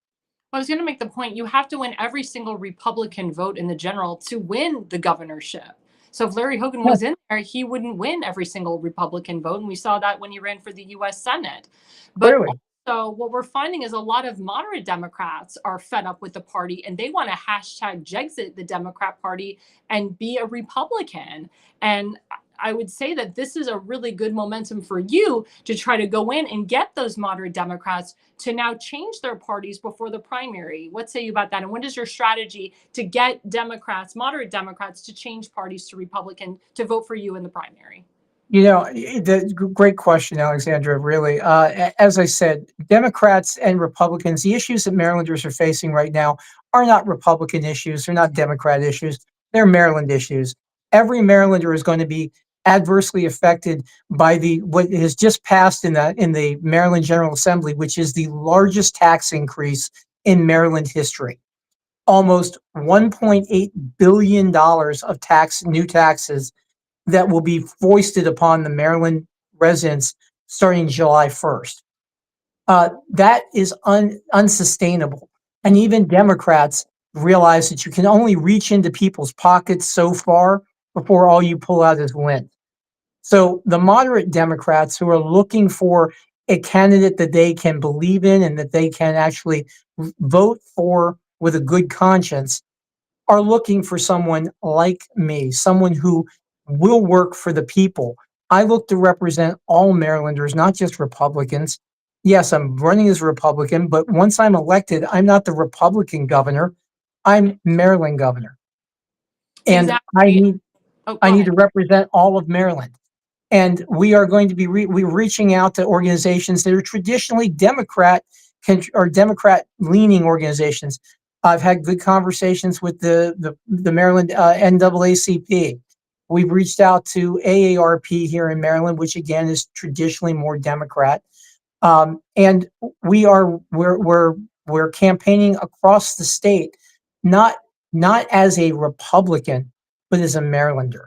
I was going to make the point, you have to win every single Republican vote in the general to win the governorship. So if Larry Hogan was in there, he wouldn't win every single Republican vote. And we saw that when he ran for the US Senate. But Clearly. also, what we're finding is a lot of moderate Democrats are fed up with the party and they want to hashtag Jexit the Democrat Party and be a Republican. And I would say that this is a really good momentum for you to try to go in and get those moderate Democrats to now change their parties before the primary. What say you about that? And what is your strategy to get Democrats, moderate Democrats, to change parties to Republican to vote for you in the primary? Great question, Alexandra, really. As I said, Democrats and Republicans, the issues that Marylanders are facing right now are not Republican issues. They're not Democrat issues. They're Maryland issues. Every Marylander is going to be adversely affected by what has just passed in the Maryland General Assembly, which is the largest tax increase in Maryland history. Almost $1.8 billion of new taxes that will be foisted upon the Maryland residents starting July 1st. That is unsustainable. And even Democrats realize that you can only reach into people's pockets so far before all you pull out is lint. So the moderate Democrats who are looking for a candidate that they can believe in and that they can actually vote for with a good conscience are looking for someone like me, someone who will work for the people. I look to represent all Marylanders, not just Republicans. Yes, I'm running as a Republican, but once I'm elected, I'm not the Republican governor. I'm Maryland governor. And Exactly. I need to represent all of Maryland. And we are going to be we're reaching out to organizations that are traditionally Democrat leaning organizations. I've had good conversations with the Maryland NAACP. We've reached out to AARP here in Maryland, which again is traditionally more Democrat. And we're campaigning across the state, not as a Republican, but as a Marylander.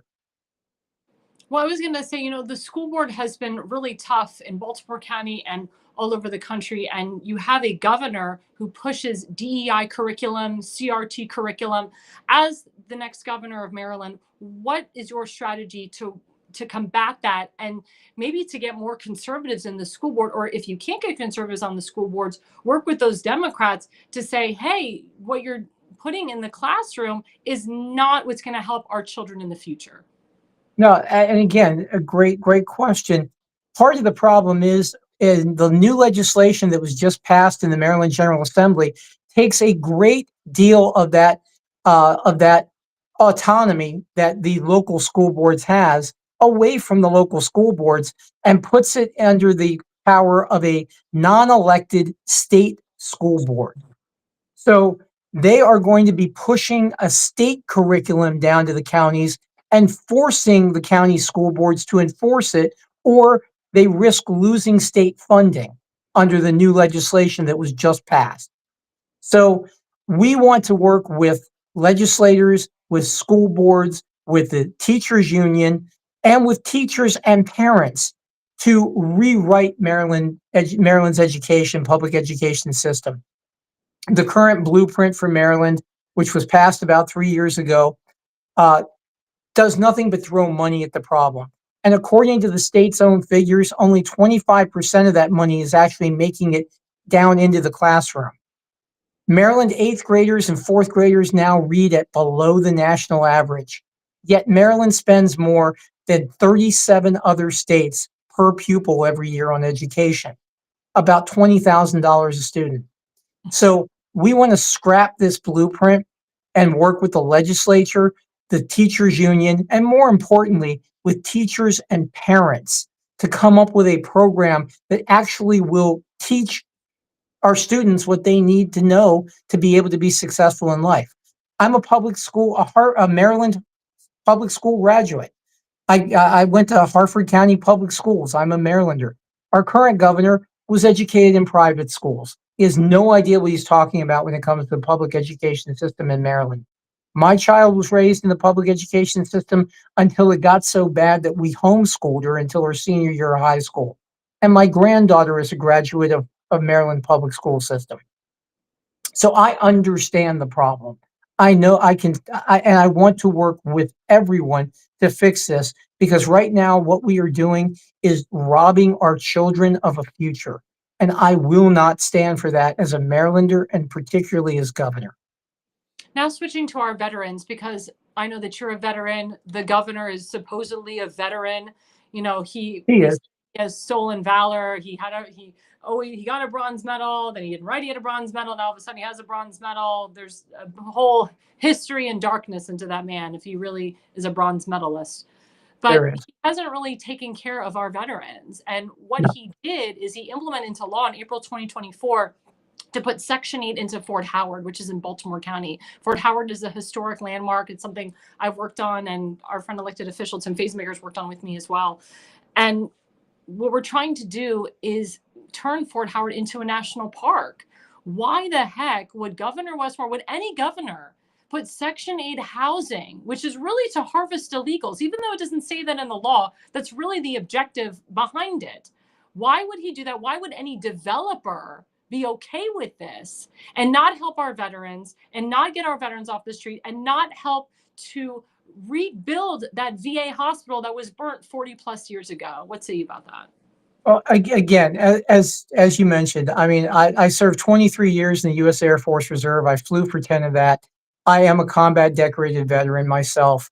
Well, I was going to say, the school board has been really tough in Baltimore County and all over the country. And you have a governor who pushes DEI curriculum, CRT curriculum. As the next governor of Maryland, what is your strategy to combat that, and maybe to get more conservatives in the school board? Or if you can't get conservatives on the school boards, work with those Democrats to say, hey, what you're putting in the classroom is not what's going to help our children in the future. No, and again, a great question. Part of the problem is in the new legislation that was just passed in the Maryland General Assembly takes a great deal of that autonomy that the local school boards has away from the local school boards and puts it under the power of a non-elected state school board. So they are going to be pushing a state curriculum down to the counties and forcing the county school boards to enforce it, or they risk losing state funding under the new legislation that was just passed. So we want to work with legislators, with school boards, with the teachers union, and with teachers and parents to rewrite Maryland's public education system. The current blueprint for Maryland, which was passed about 3 years ago, does nothing but throw money at the problem. And according to the state's own figures, only 25% of that money is actually making it down into the classroom. Maryland 8th graders and 4th graders now read at below the national average. Yet Maryland spends more than 37 other states per pupil every year on education, about $20,000 a student. So we want to scrap this blueprint and work with the legislature, the teachers union, and more importantly, with teachers and parents to come up with a program that actually will teach our students what they need to know to be able to be successful in life. I'm a Maryland public school graduate. I went to Harford County Public Schools. I'm a Marylander. Our current governor was educated in private schools. He has no idea what he's talking about when it comes to the public education system in Maryland. My child was raised in the public education system until it got so bad that we homeschooled her until her senior year of high school. And my granddaughter is a graduate of Maryland public school system. So I understand the problem. I know and I want to work with everyone to fix this, because right now what we are doing is robbing our children of a future. And I will not stand for that as a Marylander, and particularly as governor. Now switching to our veterans, because I know that you're a veteran. The governor is supposedly a veteran. He is. has stolen valor. He got a bronze medal. Then he didn't write he had a bronze medal. Now all of a sudden he has a bronze medal. There's a whole history and darkness into that man if he really is a bronze medalist. But he hasn't really taken care of our veterans. And what he did is he implemented into law in April 2024 to put Section 8 into Fort Howard, which is in Baltimore County. Fort Howard is a historic landmark. It's something I've worked on, and our friend elected official Tim Faisemaker's worked on with me as well. And what we're trying to do is turn Fort Howard into a national park. Why the heck would Governor Westmore, would any governor, put Section 8 housing, which is really to harvest illegals, even though it doesn't say that in the law? That's really the objective behind it. Why would he do that? Why would any developer be okay with this and not help our veterans and not get our veterans off the street and not help to rebuild that VA hospital that was burnt 40 plus years ago? What say you about that? Well, again, as you mentioned, I mean, I served 23 years in the U.S. Air Force Reserve. I flew for 10 of that. I am a combat decorated veteran myself.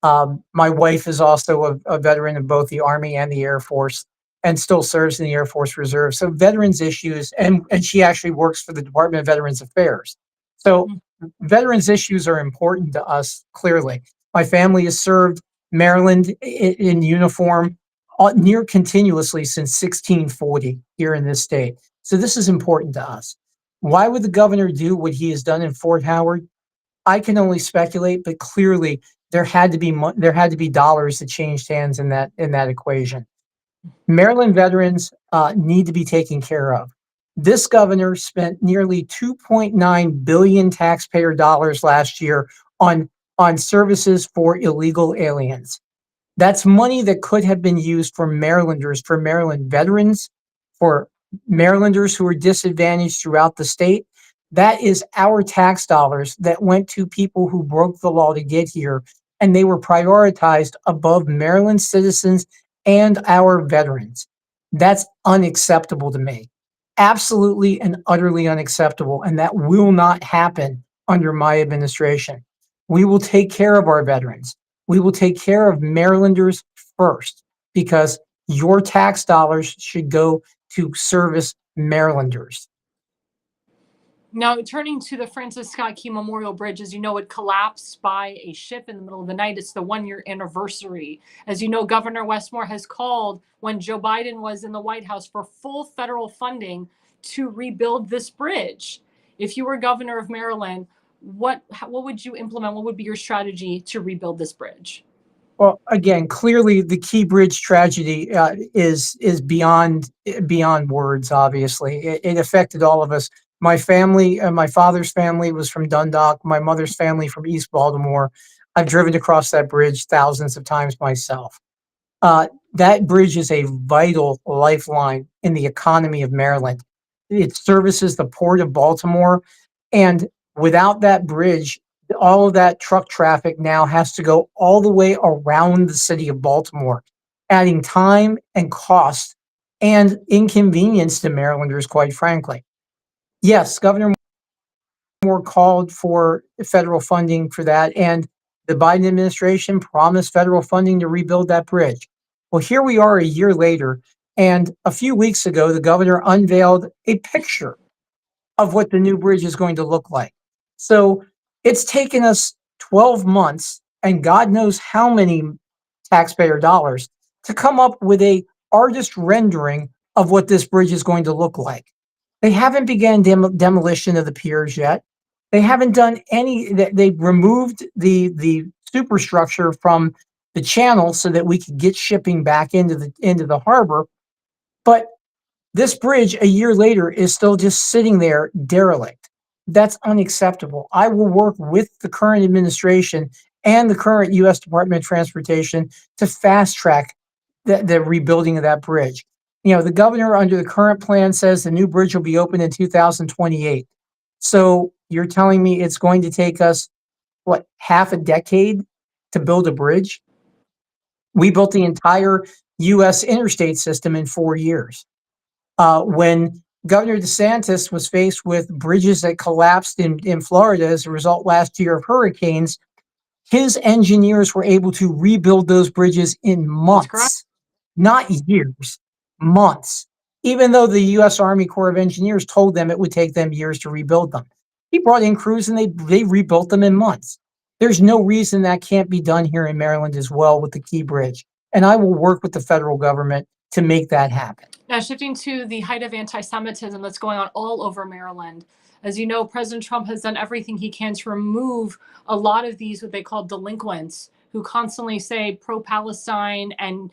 My wife is also a veteran of both the Army and the Air Force, and still serves in the Air Force Reserve. So veterans issues, and she actually works for the Department of Veterans Affairs. So veterans issues are important to us, clearly. My family has served Maryland in uniform near continuously since 1640 here in this state. So this is important to us. Why would the governor do what he has done in Fort Howard? I can only speculate, but clearly there had to be dollars that changed hands in that equation. Maryland veterans need to be taken care of. This governor spent nearly 2.9 billion taxpayer dollars last year on services for illegal aliens. That's money that could have been used for Marylanders, for Maryland veterans, for Marylanders who are disadvantaged throughout the state. That is our tax dollars that went to people who broke the law to get here, and they were prioritized above Maryland citizens and our veterans. That's unacceptable to me. Absolutely and utterly unacceptable, and that will not happen under my administration. We will take care of our veterans. We will take care of Marylanders first, because your tax dollars should go to service Marylanders. Now, turning to the Francis Scott Key Memorial Bridge, as you know, it collapsed by a ship in the middle of the night. It's the 1 year anniversary. As you know, Governor Westmore has called, when Joe Biden was in the White House, for full federal funding to rebuild this bridge. If you were governor of Maryland, what would you implement? What would be your strategy to rebuild this bridge? Well, again, clearly the Key Bridge tragedy is beyond words. Obviously, it affected all of us. My family, my father's family was from Dundalk. My mother's family from East Baltimore. I've driven across that bridge thousands of times myself. That bridge is a vital lifeline in the economy of Maryland. It services the port of Baltimore, and without that bridge, all of that truck traffic now has to go all the way around the city of Baltimore, adding time and cost and inconvenience to Marylanders, quite frankly. Yes, Governor Moore called for federal funding for that, and the Biden administration promised federal funding to rebuild that bridge. Well, here we are a year later, and a few weeks ago, the governor unveiled a picture of what the new bridge is going to look like. So it's taken us 12 months and God knows how many taxpayer dollars to come up with a artist rendering of what this bridge is going to look like. They haven't begun demolition of the piers yet. They haven't done any. They removed the superstructure from the channel so that we could get shipping back into the harbor. But this bridge, a year later, is still just sitting there derelict. That's unacceptable. I will work with the current administration and the current U.S. Department of Transportation to fast track the rebuilding of that bridge. You know, the governor under the current plan says the new bridge will be open in 2028. So you're telling me it's going to take us, what, half a decade to build a bridge? We built the entire U.S. interstate system in 4 years. When Governor DeSantis was faced with bridges that collapsed in Florida as a result last year of hurricanes, his engineers were able to rebuild those bridges in months, not years, months, even though the U.S. Army Corps of Engineers told them it would take them years to rebuild them. He brought in crews and they rebuilt them in months. There's no reason that can't be done here in Maryland as well with the Key Bridge. And I will work with the federal government to make that happen. Now, shifting to the height of anti-Semitism that's going on all over Maryland. As you know, President Trump has done everything he can to remove a lot of these, what they call delinquents, who constantly say pro-Palestine. And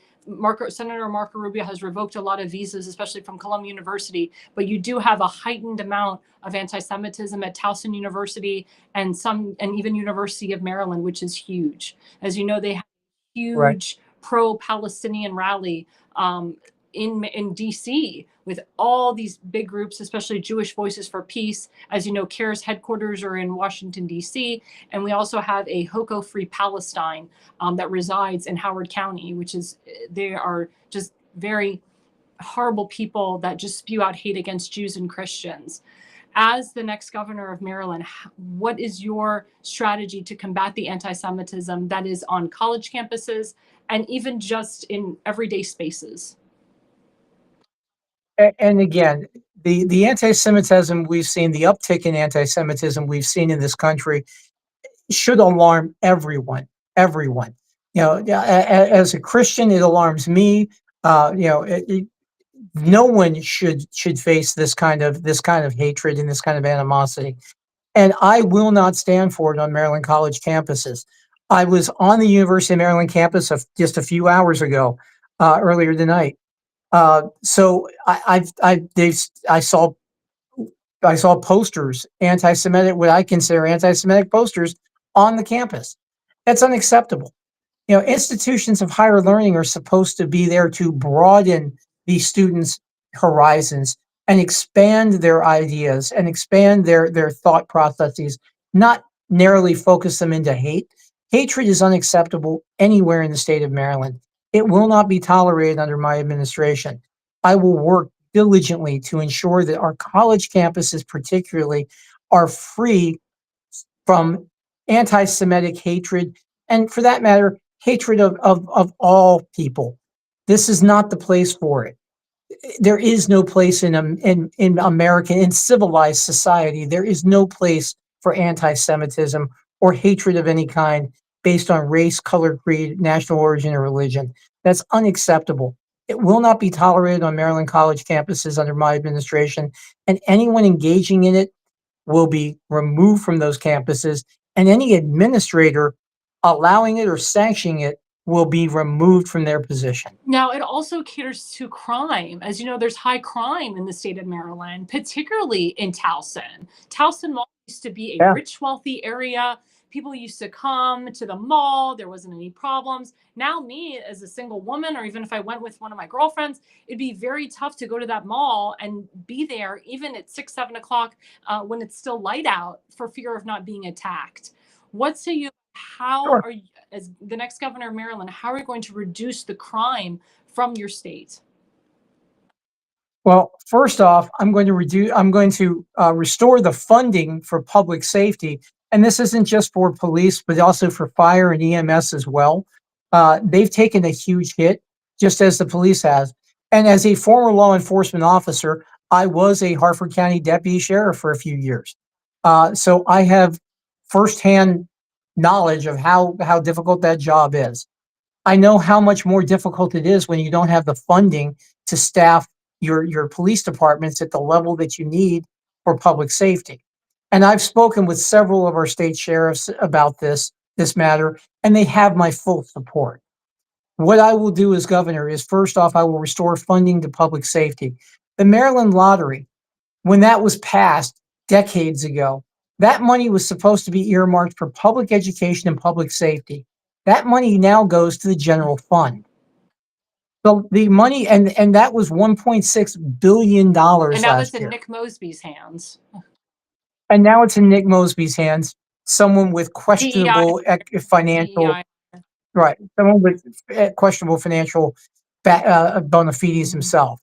Senator Marco Rubio has revoked a lot of visas, especially from Columbia University. But you do have a heightened amount of anti-Semitism at Towson University and even University of Maryland, which is huge. As you know, they have a huge pro-Palestinian rally in DC with all these big groups, especially Jewish Voices for Peace. As you know, CARE's headquarters are in Washington, DC. And we also have a Hoko Free Palestine that resides in Howard County, they are just very horrible people that just spew out hate against Jews and Christians. As the next governor of Maryland, what is your strategy to combat the anti-Semitism that is on college campuses and even just in everyday spaces? And again, the anti-Semitism we've seen, the uptick in anti-Semitism we've seen in this country should alarm everyone. Everyone. You know, as a Christian, it alarms me. No one should face this kind of hatred and this kind of animosity. And I will not stand for it on Maryland college campuses. I was on the University of Maryland campus just a few hours ago, earlier tonight. So I saw posters, anti-Semitic, what I consider anti-Semitic posters on the campus. That's unacceptable. Institutions of higher learning are supposed to be there to broaden the students' horizons and expand their ideas and expand their thought processes, not narrowly focus them into hate. Hatred is unacceptable anywhere in the state of Maryland. It will not be tolerated under my administration. I will work diligently to ensure that our college campuses, particularly, are free from anti-Semitic hatred, and for that matter, hatred of all people. This is not the place for it. There is no place in American, in civilized society, there is no place for anti-Semitism or hatred of any kind based on race, color, creed, national origin, or religion. That's unacceptable. It will not be tolerated on Maryland college campuses under my administration, and anyone engaging in it will be removed from those campuses, and any administrator allowing it or sanctioning it will be removed from their position. Now, it also caters to crime. As you know, there's high crime in the state of Maryland, particularly in Towson. Towson Mall used to be a Yeah. rich, wealthy area. People used to come to the mall. There wasn't any problems. Now, me as a single woman, or even if I went with one of my girlfriends, it'd be very tough to go to that mall and be there even at 6, 7 o'clock when it's still light out for fear of not being attacked. What say you? How Sure. are you, as the next governor of Maryland, how are you going to reduce the crime from your state? Well, first off, I'm going to restore the funding for public safety. And this isn't just for police, but also for fire and EMS as well. They've taken a huge hit, just as the police has. And as a former law enforcement officer, I was a Harford County deputy sheriff for a few years. So I have firsthand knowledge of how difficult that job is. I know how much more difficult it is when you don't have the funding to staff your police departments at the level that you need for public safety. And I've spoken with several of our state sheriffs about this matter, and they have my full support. What I will do as governor is, first off, I will restore funding to public safety. The Maryland lottery, when that was passed decades ago, that money was supposed to be earmarked for public education and public safety. That money now goes to the general fund. So the money, and that was $1.6 billion And now it's last in year. Nick Mosby's hands. And now it's in Nick Mosby's hands, someone with DEI, questionable financial, DEI. right, someone with questionable financial bona fides himself.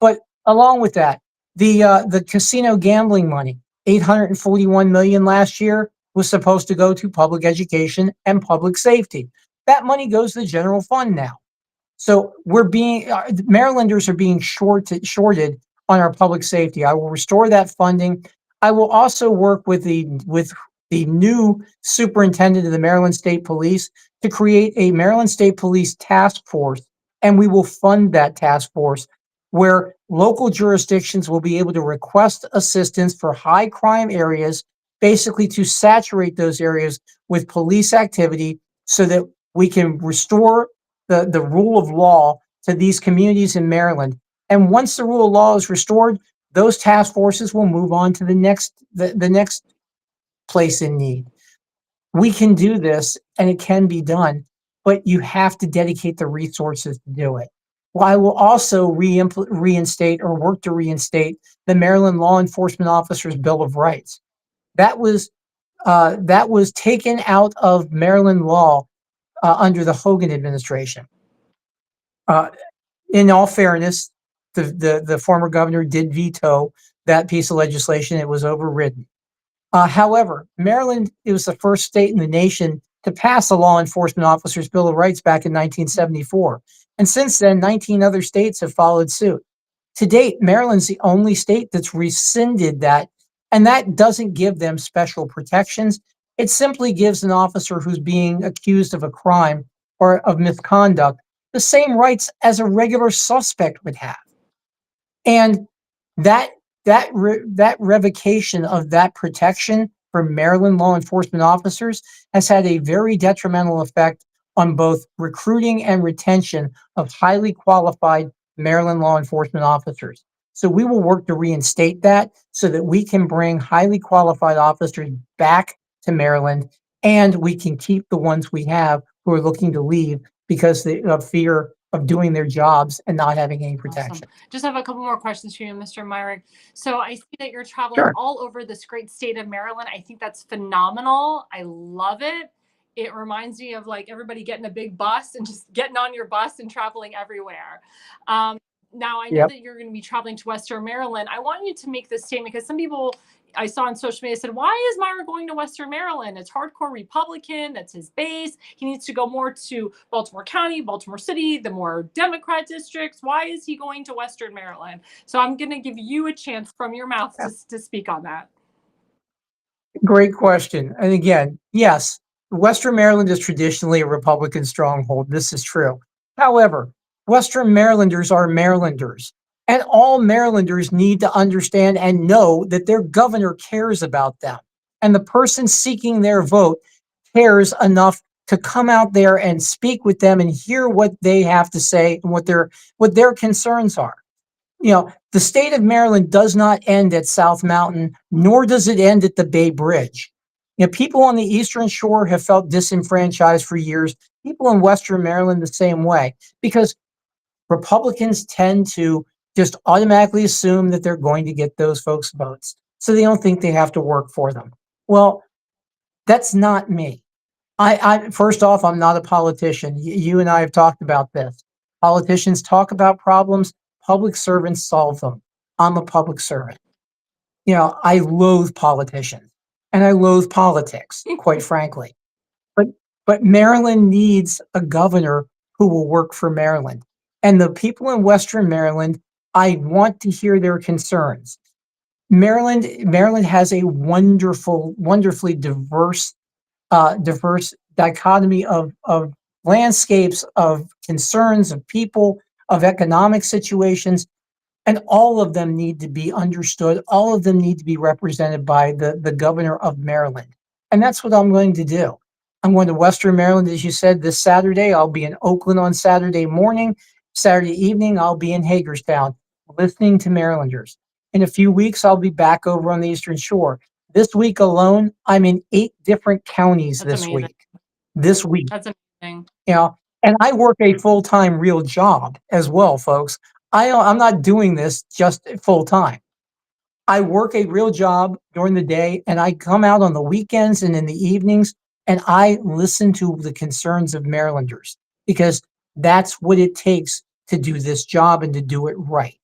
But along with that, the casino gambling money, 841 million last year, was supposed to go to public education and public safety. That money goes to the general fund now. So Marylanders are being shorted on our public safety. I will restore that funding. I will also work with the new superintendent of the Maryland State Police to create a Maryland State Police task force, and we will fund that task force where local jurisdictions will be able to request assistance for high crime areas, basically to saturate those areas with police activity so that we can restore the rule of law to these communities in Maryland. And once the rule of law is restored, those task forces will move on to the next place in need. We can do this, and it can be done, but you have to dedicate the resources to do it. Well, I will also reinstate or work to reinstate the Maryland Law Enforcement Officers Bill of Rights. That was taken out of Maryland law under the Hogan administration. In all fairness, the former governor did veto that piece of legislation. It was overridden. However, Maryland, it was the first state in the nation to pass a Law Enforcement Officers Bill of Rights back in 1974. And since then, 19 other states have followed suit. To date, Maryland's the only state that's rescinded that, and that doesn't give them special protections. It simply gives an officer who's being accused of a crime or of misconduct the same rights as a regular suspect would have. And that revocation of that protection for Maryland law enforcement officers has had a very detrimental effect on both recruiting and retention of highly qualified Maryland law enforcement officers. So we will work to reinstate that so that we can bring highly qualified officers back to Maryland, and we can keep the ones we have who are looking to leave because of fear of doing their jobs and not having any protection. Awesome. Just have a couple more questions for you, Mr. Myrick. So I see that you're traveling Sure. all over this great state of Maryland. I think that's phenomenal. I love it. It reminds me of like everybody getting a big bus and just getting on your bus and traveling everywhere. Now I know Yep. that you're going to be traveling to Western Maryland. I want you to make this statement because some people I saw on social media said, why is Myrick going to Western Maryland? It's hardcore Republican. That's his base. He needs to go more to Baltimore County, Baltimore City, the more Democrat districts. Why is he going to Western Maryland? So I'm going to give you a chance from your mouth to speak on that. Great question. And again, yes, Western Maryland is traditionally a Republican stronghold. This is true. However, Western Marylanders are Marylanders, and all Marylanders need to understand and know that their governor cares about them. And the person seeking their vote cares enough to come out there and speak with them and hear what they have to say and what their concerns are. The state of Maryland does not end at South Mountain, nor does it end at the Bay Bridge. People on the Eastern Shore have felt disenfranchised for years. People in Western Maryland the same way, because Republicans tend to just automatically assume that they're going to get those folks' votes. So they don't think they have to work for them. Well, that's not me. First off, I'm not a politician. You and I have talked about this. Politicians talk about problems. Public servants solve them. I'm a public servant. I loathe politicians and I loathe politics, quite frankly. But Maryland needs a governor who will work for Maryland. And the people in Western Maryland, I want to hear their concerns. Maryland has a wonderfully diverse dichotomy of landscapes, of concerns, of people, of economic situations, and all of them need to be understood. All of them need to be represented by the governor of Maryland. And that's what I'm going to do. I'm going to Western Maryland, as you said, this Saturday. I'll be in Oakland on Saturday morning. Saturday evening, I'll be in Hagerstown, listening to Marylanders. In a few weeks, I'll be back over on the Eastern Shore. This week alone, I'm in 8 different counties That's amazing. This week. That's amazing. And I work a full-time real job as well, folks. I'm not doing this just full time. I work a real job during the day, and I come out on the weekends and in the evenings, and I listen to the concerns of Marylanders, because that's what it takes to do this job and to do it right.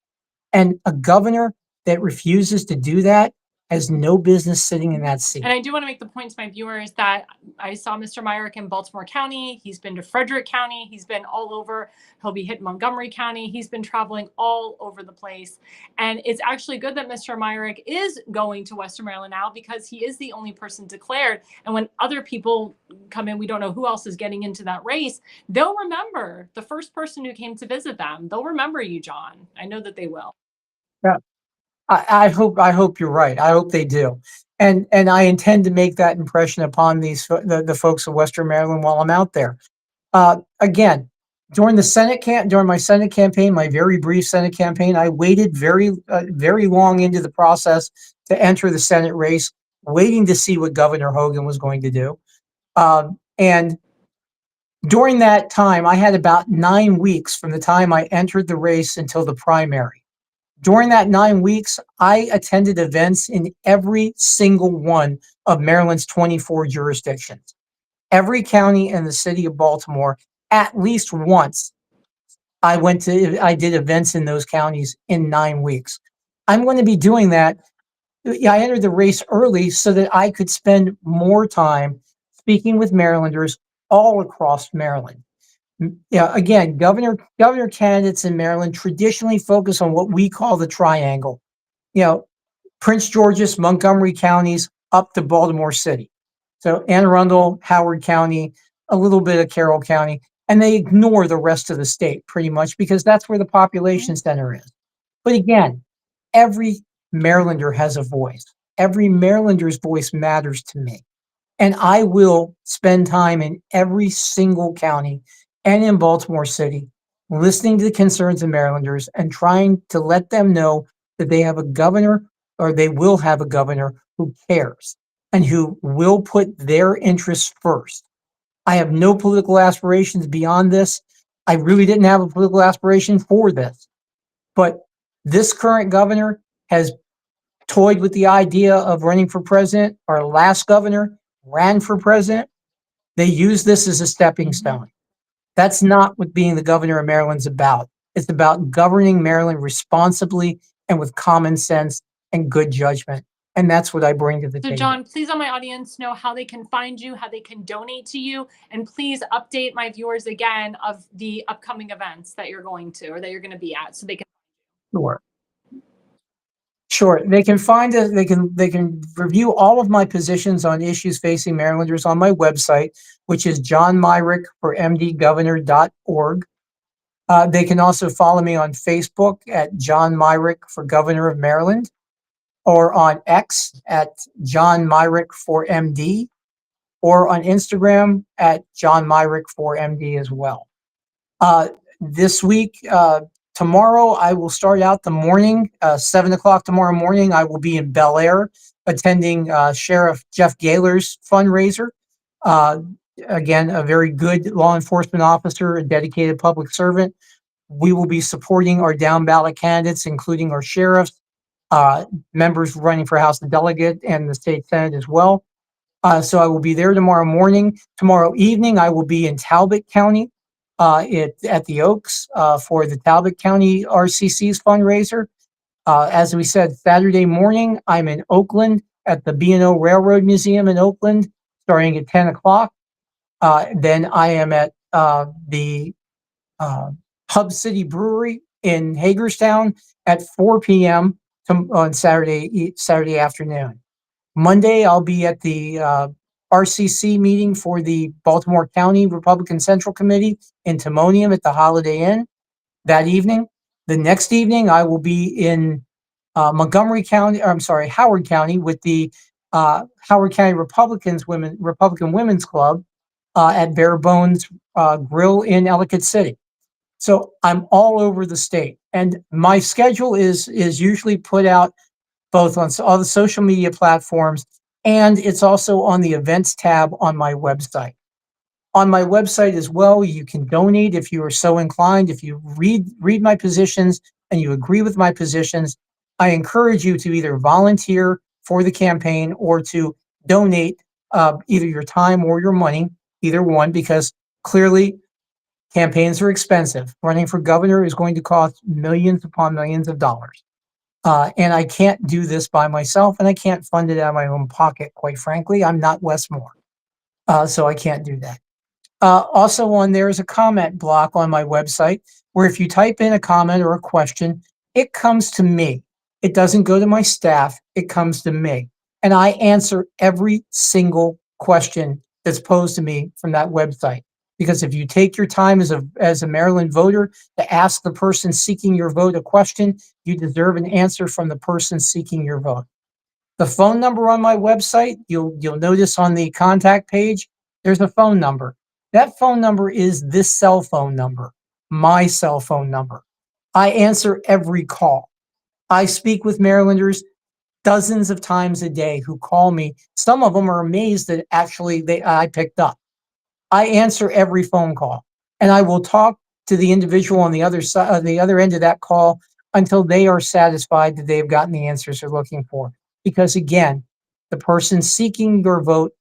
And a governor that refuses to do that has no business sitting in that seat. And I do want to make the point to my viewers that I saw Mr. Myrick in Baltimore County. He's been to Frederick County. He's been all over. He'll be hitting Montgomery County. He's been traveling all over the place. And it's actually good that Mr. Myrick is going to Western Maryland now, because he is the only person declared. And when other people come in, we don't know who else is getting into that race. They'll remember the first person who came to visit them. They'll remember you, John. I know that they will. Yeah. I hope you're right. I hope they do. And I intend to make that impression upon the folks of Western Maryland while I'm out there. Again, during my Senate campaign, my very brief Senate campaign, I waited very long into the process to enter the Senate race, waiting to see what Governor Hogan was going to do. And during that time, I had about 9 weeks from the time I entered the race until the primary. During that 9 weeks, I attended events in every single one of Maryland's 24 jurisdictions. Every county in the city of Baltimore, at least once, I did events in those counties in 9 weeks. I'm going to be doing that. I entered the race early so that I could spend more time speaking with Marylanders all across Maryland. Again, governor candidates in Maryland traditionally focus on what we call the triangle. Prince George's, Montgomery counties up to Baltimore City. So Anne Arundel, Howard County, a little bit of Carroll County, and they ignore the rest of the state pretty much, because that's where the population center is. But again, every Marylander has a voice. Every Marylander's voice matters to me. And I will spend time in every single county and in Baltimore City, listening to the concerns of Marylanders and trying to let them know that they have a governor, or they will have a governor, who cares and who will put their interests first. I have no political aspirations beyond this. I really didn't have a political aspiration for this. But this current governor has toyed with the idea of running for president. Our last governor ran for president. They use this as a stepping stone. That's not what being the governor of Maryland's about. It's about governing Maryland responsibly and with common sense and good judgment. And that's what I bring to the So table. John, please let my audience know how they can find you, how they can donate to you, and please update my viewers again of the upcoming events that you're going to or that you're going to be at so they can. Sure. Sure. They can find it. They can review all of my positions on issues facing Marylanders on my website, which is johnmyrick4mdgovernor.org. They can also follow me on Facebook at John Myrick for Governor of Maryland, or on X at John Myrick4MD, or on Instagram at John Myrick4MD as well. This week, tomorrow, I will start out the morning, 7 o'clock tomorrow morning. I will be in Bel Air attending Sheriff Jeff Gaylor's fundraiser. Again, a very good law enforcement officer, a dedicated public servant. We will be supporting our down ballot candidates, including our sheriffs, members running for House of Delegate and the state Senate as well. So I will be there tomorrow morning. Tomorrow evening, I will be in Talbot County at the Oaks for the Talbot County RCC's fundraiser. As we said, Saturday morning, I'm in Oakland at the B&O Railroad Museum in Oakland, starting at 10 o'clock. Then I am at the Hub City Brewery in Hagerstown at 4 p.m. on Saturday afternoon. Monday, I'll be at the RCC meeting for the Baltimore County Republican Central Committee in Timonium at the Holiday Inn that evening. The next evening, I will be in Howard County with the Howard County Republican Women's Club at Bare Bones Grill in Ellicott City. So I'm all over the state, and my schedule is usually put out both on all the social media platforms, and it's also on the events tab on my website. On my website as well, you can donate if you are so inclined. If you read my positions and you agree with my positions, I encourage you to either volunteer for the campaign or to donate either your time or your money, either one, because clearly campaigns are expensive. Running for governor is going to cost millions upon millions of dollars. And I can't do this by myself, and I can't fund it out of my own pocket, quite frankly. I'm not Wes Moore, so I can't do that. Also on there is a comment block on my website where if you type in a comment or a question, it comes to me. It doesn't go to my staff. It comes to me. And I answer every single question that's posed to me from that website. Because if you take your time as a Maryland voter to ask the person seeking your vote a question, you deserve an answer from the person seeking your vote. The phone number on my website, you'll notice on the contact page, there's a phone number. That phone number is this cell phone number, my cell phone number. I answer every call. I speak with Marylanders dozens of times a day who call me. Some of them are amazed that actually I picked up. I answer every phone call, and I will talk to the individual on the other side, the other end of that call, until they are satisfied that they've gotten the answers they're looking for. Because again, the person seeking your vote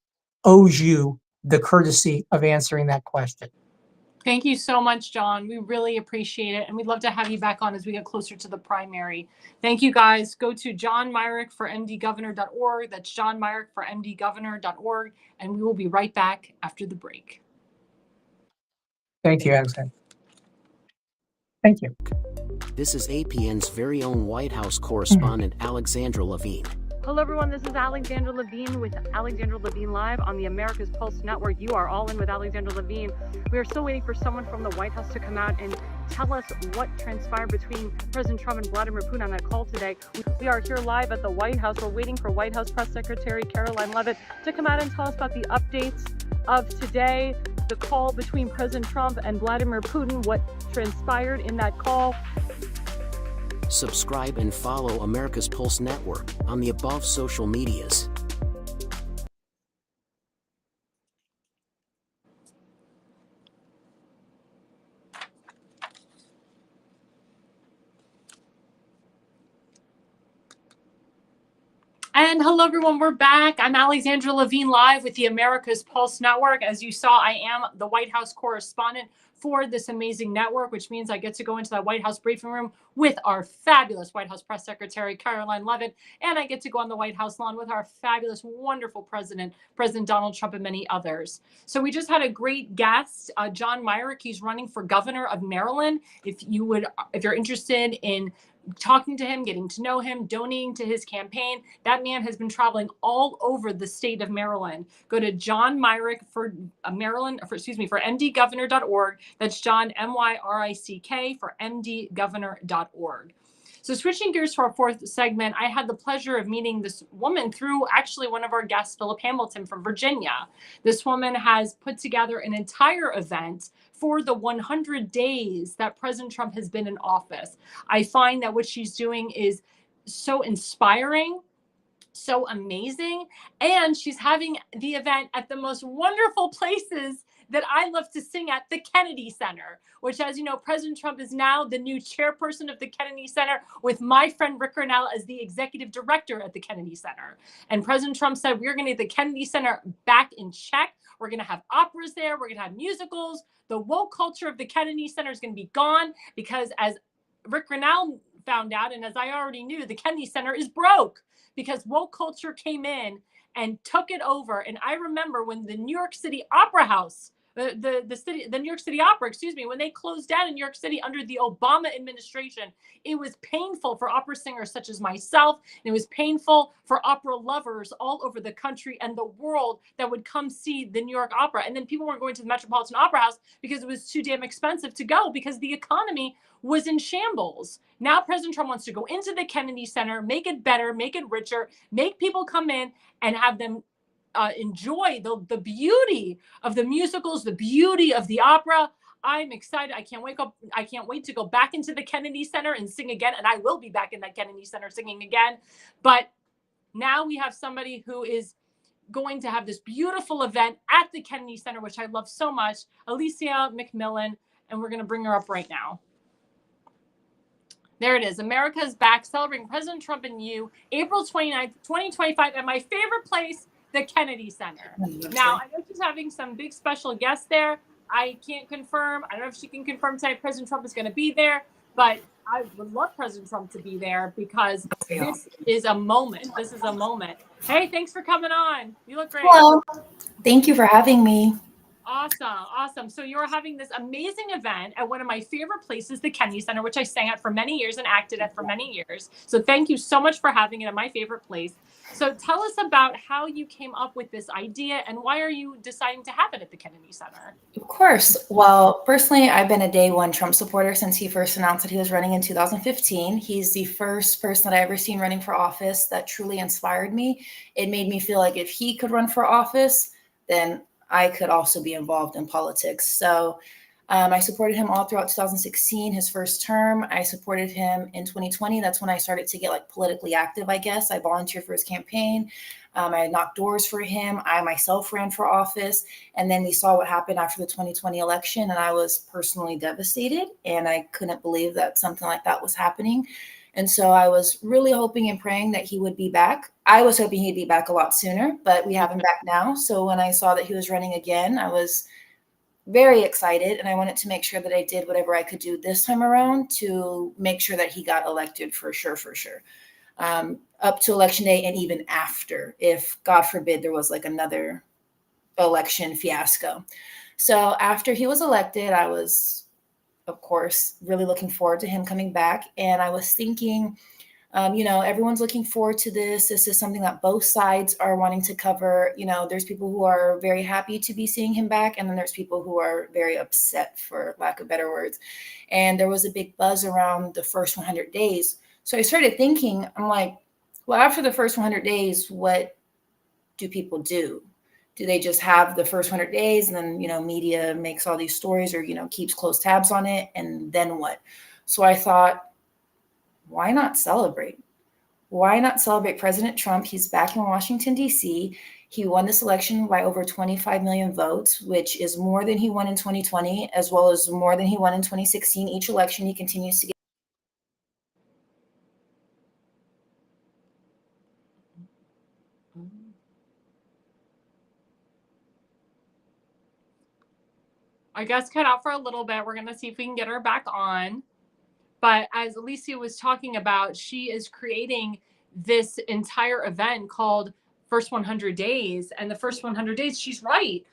owes you the courtesy of answering that question. Thank you so much, John. We really appreciate it. And we'd love to have you back on as we get closer to the primary. Thank you, guys. Go to johnmyrick4mdgovernor.org. That's johnmyrick4mdgovernor.org. And we will be right back after the break. Thank you, Alexandra. Thank you. This is APN's very own White House correspondent, Alexandra Levine. Hello, everyone. This is Alexandra Levine with Alexandra Levine Live on the America's Pulse Network. You are all in with Alexandra Levine. We are still waiting for someone from the White House to come out and tell us what transpired between President Trump and Vladimir Putin on that call today. We are here live at the White House. We're waiting for White House Press Secretary Caroline Leavitt to come out and tell us about the updates of today, the call between President Trump and Vladimir Putin, what transpired in that call. Subscribe and follow America's Pulse Network on the above social medias. And hello, everyone. We're back. I'm Alexandra Levine live with the America's Pulse Network. As you saw, I am the White House correspondent for this amazing network, which means I get to go into that White House briefing room with our fabulous White House press secretary, Caroline Levitt, and I get to go on the White House lawn with our fabulous, wonderful president, President Donald Trump, and many others. So we just had a great guest, John Myrick. He's running for governor of Maryland. If you're interested in talking to him, getting to know him, donating to his campaign. That man has been traveling all over the state of Maryland. Go to John Myrick for mdgovernor.org. That's John, M-Y-R-I-C-K, for mdgovernor.org. So switching gears to our fourth segment, I had the pleasure of meeting this woman through actually one of our guests, Philip Hamilton from Virginia. This woman has put together an entire event for the 100 days that President Trump has been in office. I find that what she's doing is so inspiring, so amazing, and she's having the event at the most wonderful places that I love to sing at, the Kennedy Center, which, as you know, President Trump is now the new chairperson of the Kennedy Center, with my friend Rick Grenell as the executive director at the Kennedy Center. And President Trump said, we're going to get the Kennedy Center back in check. We're going to have operas there. We're going to have musicals. The woke culture of the Kennedy Center is going to be gone because, as Rick Grenell found out, and as I already knew, the Kennedy Center is broke because woke culture came in and took it over. And I remember when the New York City Opera House, the New York City Opera, when they closed down in New York City under the Obama administration, it was painful for opera singers such as myself. And it was painful for opera lovers all over the country and the world that would come see the New York Opera. And then people weren't going to the Metropolitan Opera House because it was too damn expensive to go because the economy was in shambles. Now President Trump wants to go into the Kennedy Center, make it better, make it richer, make people come in and have them enjoy the beauty of the musicals, the beauty of the opera. I'm excited. I can't wait to go back into the Kennedy Center and sing again. And I will be back in that Kennedy Center singing again. But now we have somebody who is going to have this beautiful event at the Kennedy Center, which I love so much, Alysia McMillian, and we're going to bring her up right now. There it is. America's Back, celebrating President Trump and you, April 29th, 2025, at my favorite place, the Kennedy Center. Now, I know she's having some big special guests there. I can't confirm. I don't know if she can confirm tonight President Trump is going to be there, but I would love President Trump to be there because this is a moment. This is a moment. Hey, thanks for coming on. You look great. Hello. Thank you for having me. Awesome. So you're having this amazing event at one of my favorite places, the Kennedy Center, which I sang at for many years and acted at for many years. So thank you so much for having it at my favorite place. So tell us about how you came up with this idea and why are you deciding to have it at the Kennedy Center? Of course. Well, personally, I've been a day one Trump supporter since he first announced that he was running in 2015. He's the first person that I ever seen running for office that truly inspired me. It made me feel like if he could run for office, then I could also be involved in politics. So I supported him all throughout 2016, his first term. I supported him in 2020. That's when I started to get politically active, I guess. I volunteered for his campaign. I knocked doors for him. I myself ran for office. And then we saw what happened after the 2020 election. And I was personally devastated. And I couldn't believe that something like that was happening. And so I was really hoping and praying that he would be back. I was hoping he'd be back a lot sooner, but we have him back now. So when I saw that he was running again, I was very excited. And I wanted to make sure that I did whatever I could do this time around to make sure that he got elected for sure. Up to election day and even after, if God forbid there was another election fiasco. So after he was elected, I was, of course, really looking forward to him coming back. And I was thinking, everyone's looking forward to this. This is something that both sides are wanting to cover. There's people who are very happy to be seeing him back. And then there's people who are very upset, for lack of better words. And there was a big buzz around the first 100 days. So I started thinking, I'm like, well, after the first 100 days, what do people do? Do they just have the first 100 days and then, media makes all these stories or, keeps close tabs on it? And then what? So I thought, why not celebrate? Why not celebrate President Trump? He's back in Washington, D.C. He won this election by over 25 million votes, which is more than he won in 2020, as well as more than he won in 2016. Each election, he continues to get. I guess cut out for a little bit. We're going to see if we can get her back on. But as Alysia was talking about, she is creating this entire event called First 100 Days. And the first 100 days, she's right.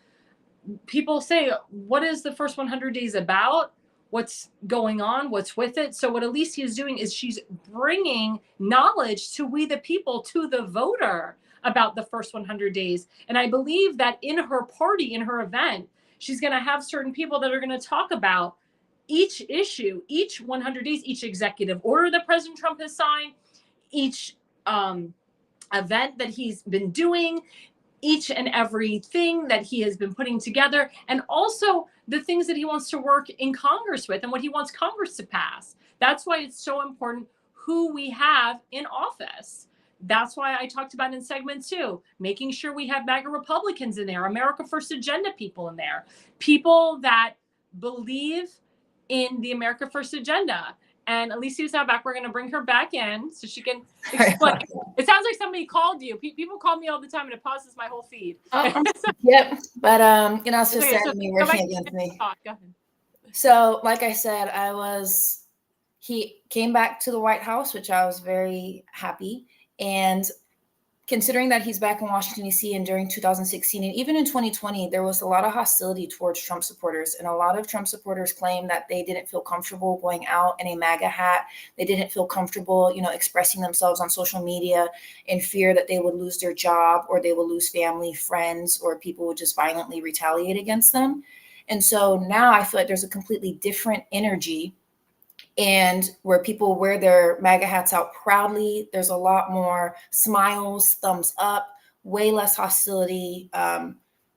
People say, what is the first 100 days about? What's going on? What's with it? So what Alysia is doing is she's bringing knowledge to we the people, to the voter, about the first 100 days. And I believe that in her party, in her event, she's going to have certain people that are going to talk about each issue, each 100 days, each executive order that President Trump has signed, each event that he's been doing, each and everything that he has been putting together, and also the things that he wants to work in Congress with and what he wants Congress to pass. That's why it's so important who we have in office. That's why I talked about in segment 2, making sure we have MAGA Republicans in there, America First Agenda people in there, people that believe in the America First Agenda. And Alysia's now back. We're going to bring her back in so she can explain. It sounds like somebody called you. People call me all the time, and it pauses my whole feed. Yep. But, it's just Okay, me working against me. Go ahead. So, like I said, he came back to the White House, which I was very happy. And considering that he's back in Washington, D.C. and during 2016 and even in 2020, there was a lot of hostility towards Trump supporters. And a lot of Trump supporters claimed that they didn't feel comfortable going out in a MAGA hat. They didn't feel comfortable, expressing themselves on social media in fear that they would lose their job or they would lose family, friends, or people would just violently retaliate against them. And so now I feel like there's a completely different energy, and where people wear their MAGA hats out proudly. There's a lot more smiles, thumbs up, way less hostility.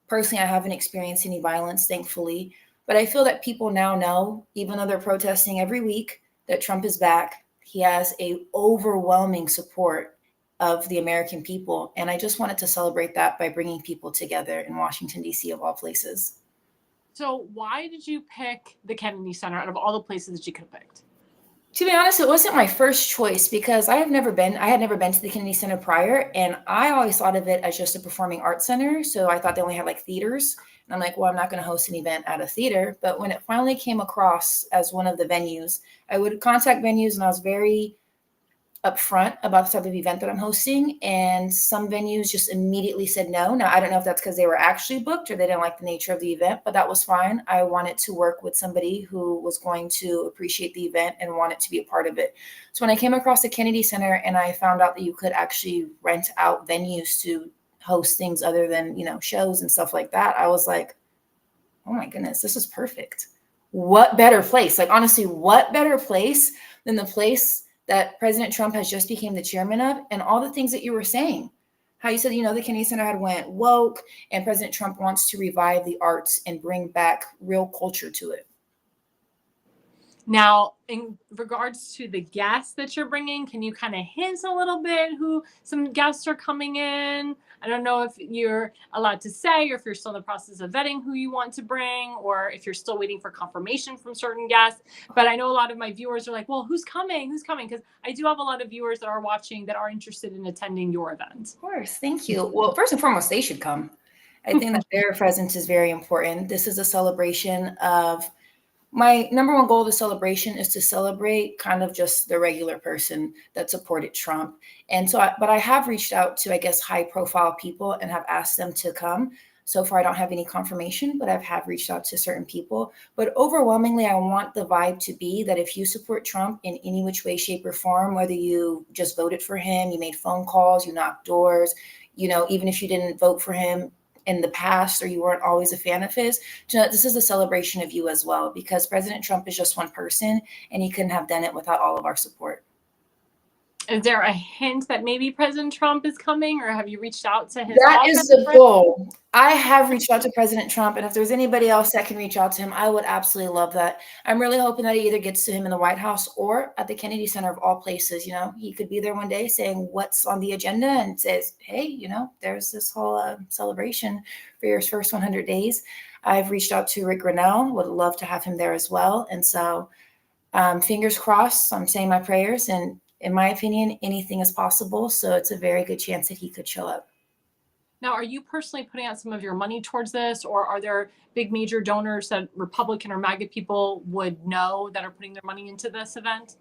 Personally, I haven't experienced any violence, thankfully. But I feel that people now know, even though they're protesting every week, that Trump is back. He has a overwhelming support of the American people. And I just wanted to celebrate that by bringing people together in Washington, D.C., of all places. So why did you pick the Kennedy Center out of all the places that you could have picked? To be honest, it wasn't my first choice because I had never been to the Kennedy Center prior, and I always thought of it as just a performing arts center. So I thought they only had like theaters. And I'm like, well, I'm not going to host an event at a theater. But when it finally came across as one of the venues, I would contact venues, and I was very upfront about the type of event that I'm hosting. And some venues just immediately said no. Now, I don't know if that's because they were actually booked or they didn't like the nature of the event, but that was fine. I wanted to work with somebody who was going to appreciate the event and wanted to be a part of it. So when I came across the Kennedy Center and I found out that you could actually rent out venues to host things other than, shows and stuff like that, I was like, oh my goodness, this is perfect. What better place? Like, honestly, what better place than the place that President Trump has just became the chairman of, and all the things that you were saying, how you said, the Kennedy Center had went woke, and President Trump wants to revive the arts and bring back real culture to it. Now, in regards to the guests that you're bringing, can you kind of hint a little bit who some guests are coming in? I don't know if you're allowed to say, or if you're still in the process of vetting who you want to bring, or if you're still waiting for confirmation from certain guests. But I know a lot of my viewers are like, well, who's coming? Who's coming? Because I do have a lot of viewers that are watching that are interested in attending your event. Of course. Thank you. Well, first and foremost, they should come. I think that their presence is very important. This is a celebration of my number one goal of the celebration is to celebrate kind of just the regular person that supported Trump. And so, but I have reached out to, I guess, high profile people and have asked them to come. So far, I don't have any confirmation, but I have reached out to certain people. But overwhelmingly, I want the vibe to be that if you support Trump in any which way, shape, or form, whether you just voted for him, you made phone calls, you knocked doors, even if you didn't vote for him in the past or you weren't always a fan of his, this is a celebration of you as well, because President Trump is just one person and he couldn't have done it without all of our support. Is there a hint that maybe President Trump is coming, or have you reached out to his That is the goal. I have reached out to President Trump, and if there's anybody else that can reach out to him, I would absolutely love that. I'm really hoping that he either gets to him in the White House or at the Kennedy Center of all places. He could be there one day saying what's on the agenda and says, hey, there's this whole celebration for your first 100 days. I've reached out to Rick Grinnell, would love to have him there as well. And so fingers crossed, I'm saying my prayers, and in my opinion, anything is possible. So it's a very good chance that he could show up. Now, are you personally putting out some of your money towards this, or are there big major donors that Republican or MAGA people would know that are putting their money into this event?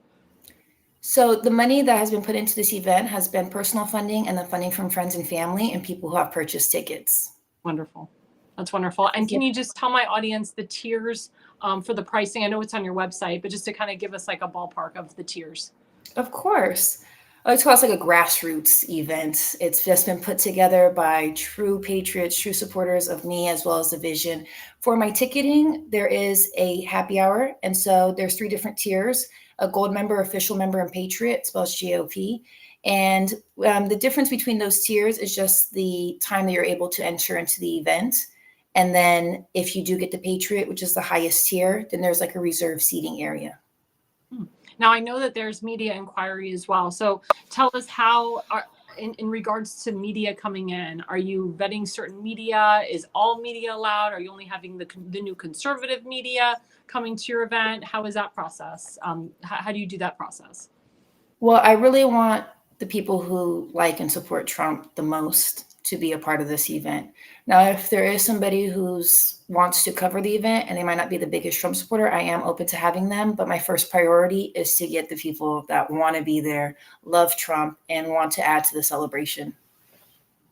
So the money that has been put into this event has been personal funding and the funding from friends and family and people who have purchased tickets. Wonderful. That's wonderful. And can you just tell my audience the tiers for the pricing? I know it's on your website, but just to kind of give us like a ballpark of the tiers. Of course. It's called like a grassroots event. It's just been put together by true patriots, true supporters of me, as well as the vision. For my ticketing, there is a happy hour. And so there's 3 different tiers: a gold member, official member, and patriot, spells GOP. And the difference between those tiers is just the time that you're able to enter into the event. And then if you do get the patriot, which is the highest tier, then there's like a reserved seating area. Now, I know that there's media inquiry as well. So tell us how, in regards to media coming in, are you vetting certain media? Is all media allowed? Are you only having the new conservative media coming to your event? How is that process? How do you do that process? Well, I really want the people who like and support Trump the most to be a part of this event. Now, if there is somebody who wants to cover the event and they might not be the biggest Trump supporter, I am open to having them. But my first priority is to get the people that want to be there, love Trump, and want to add to the celebration.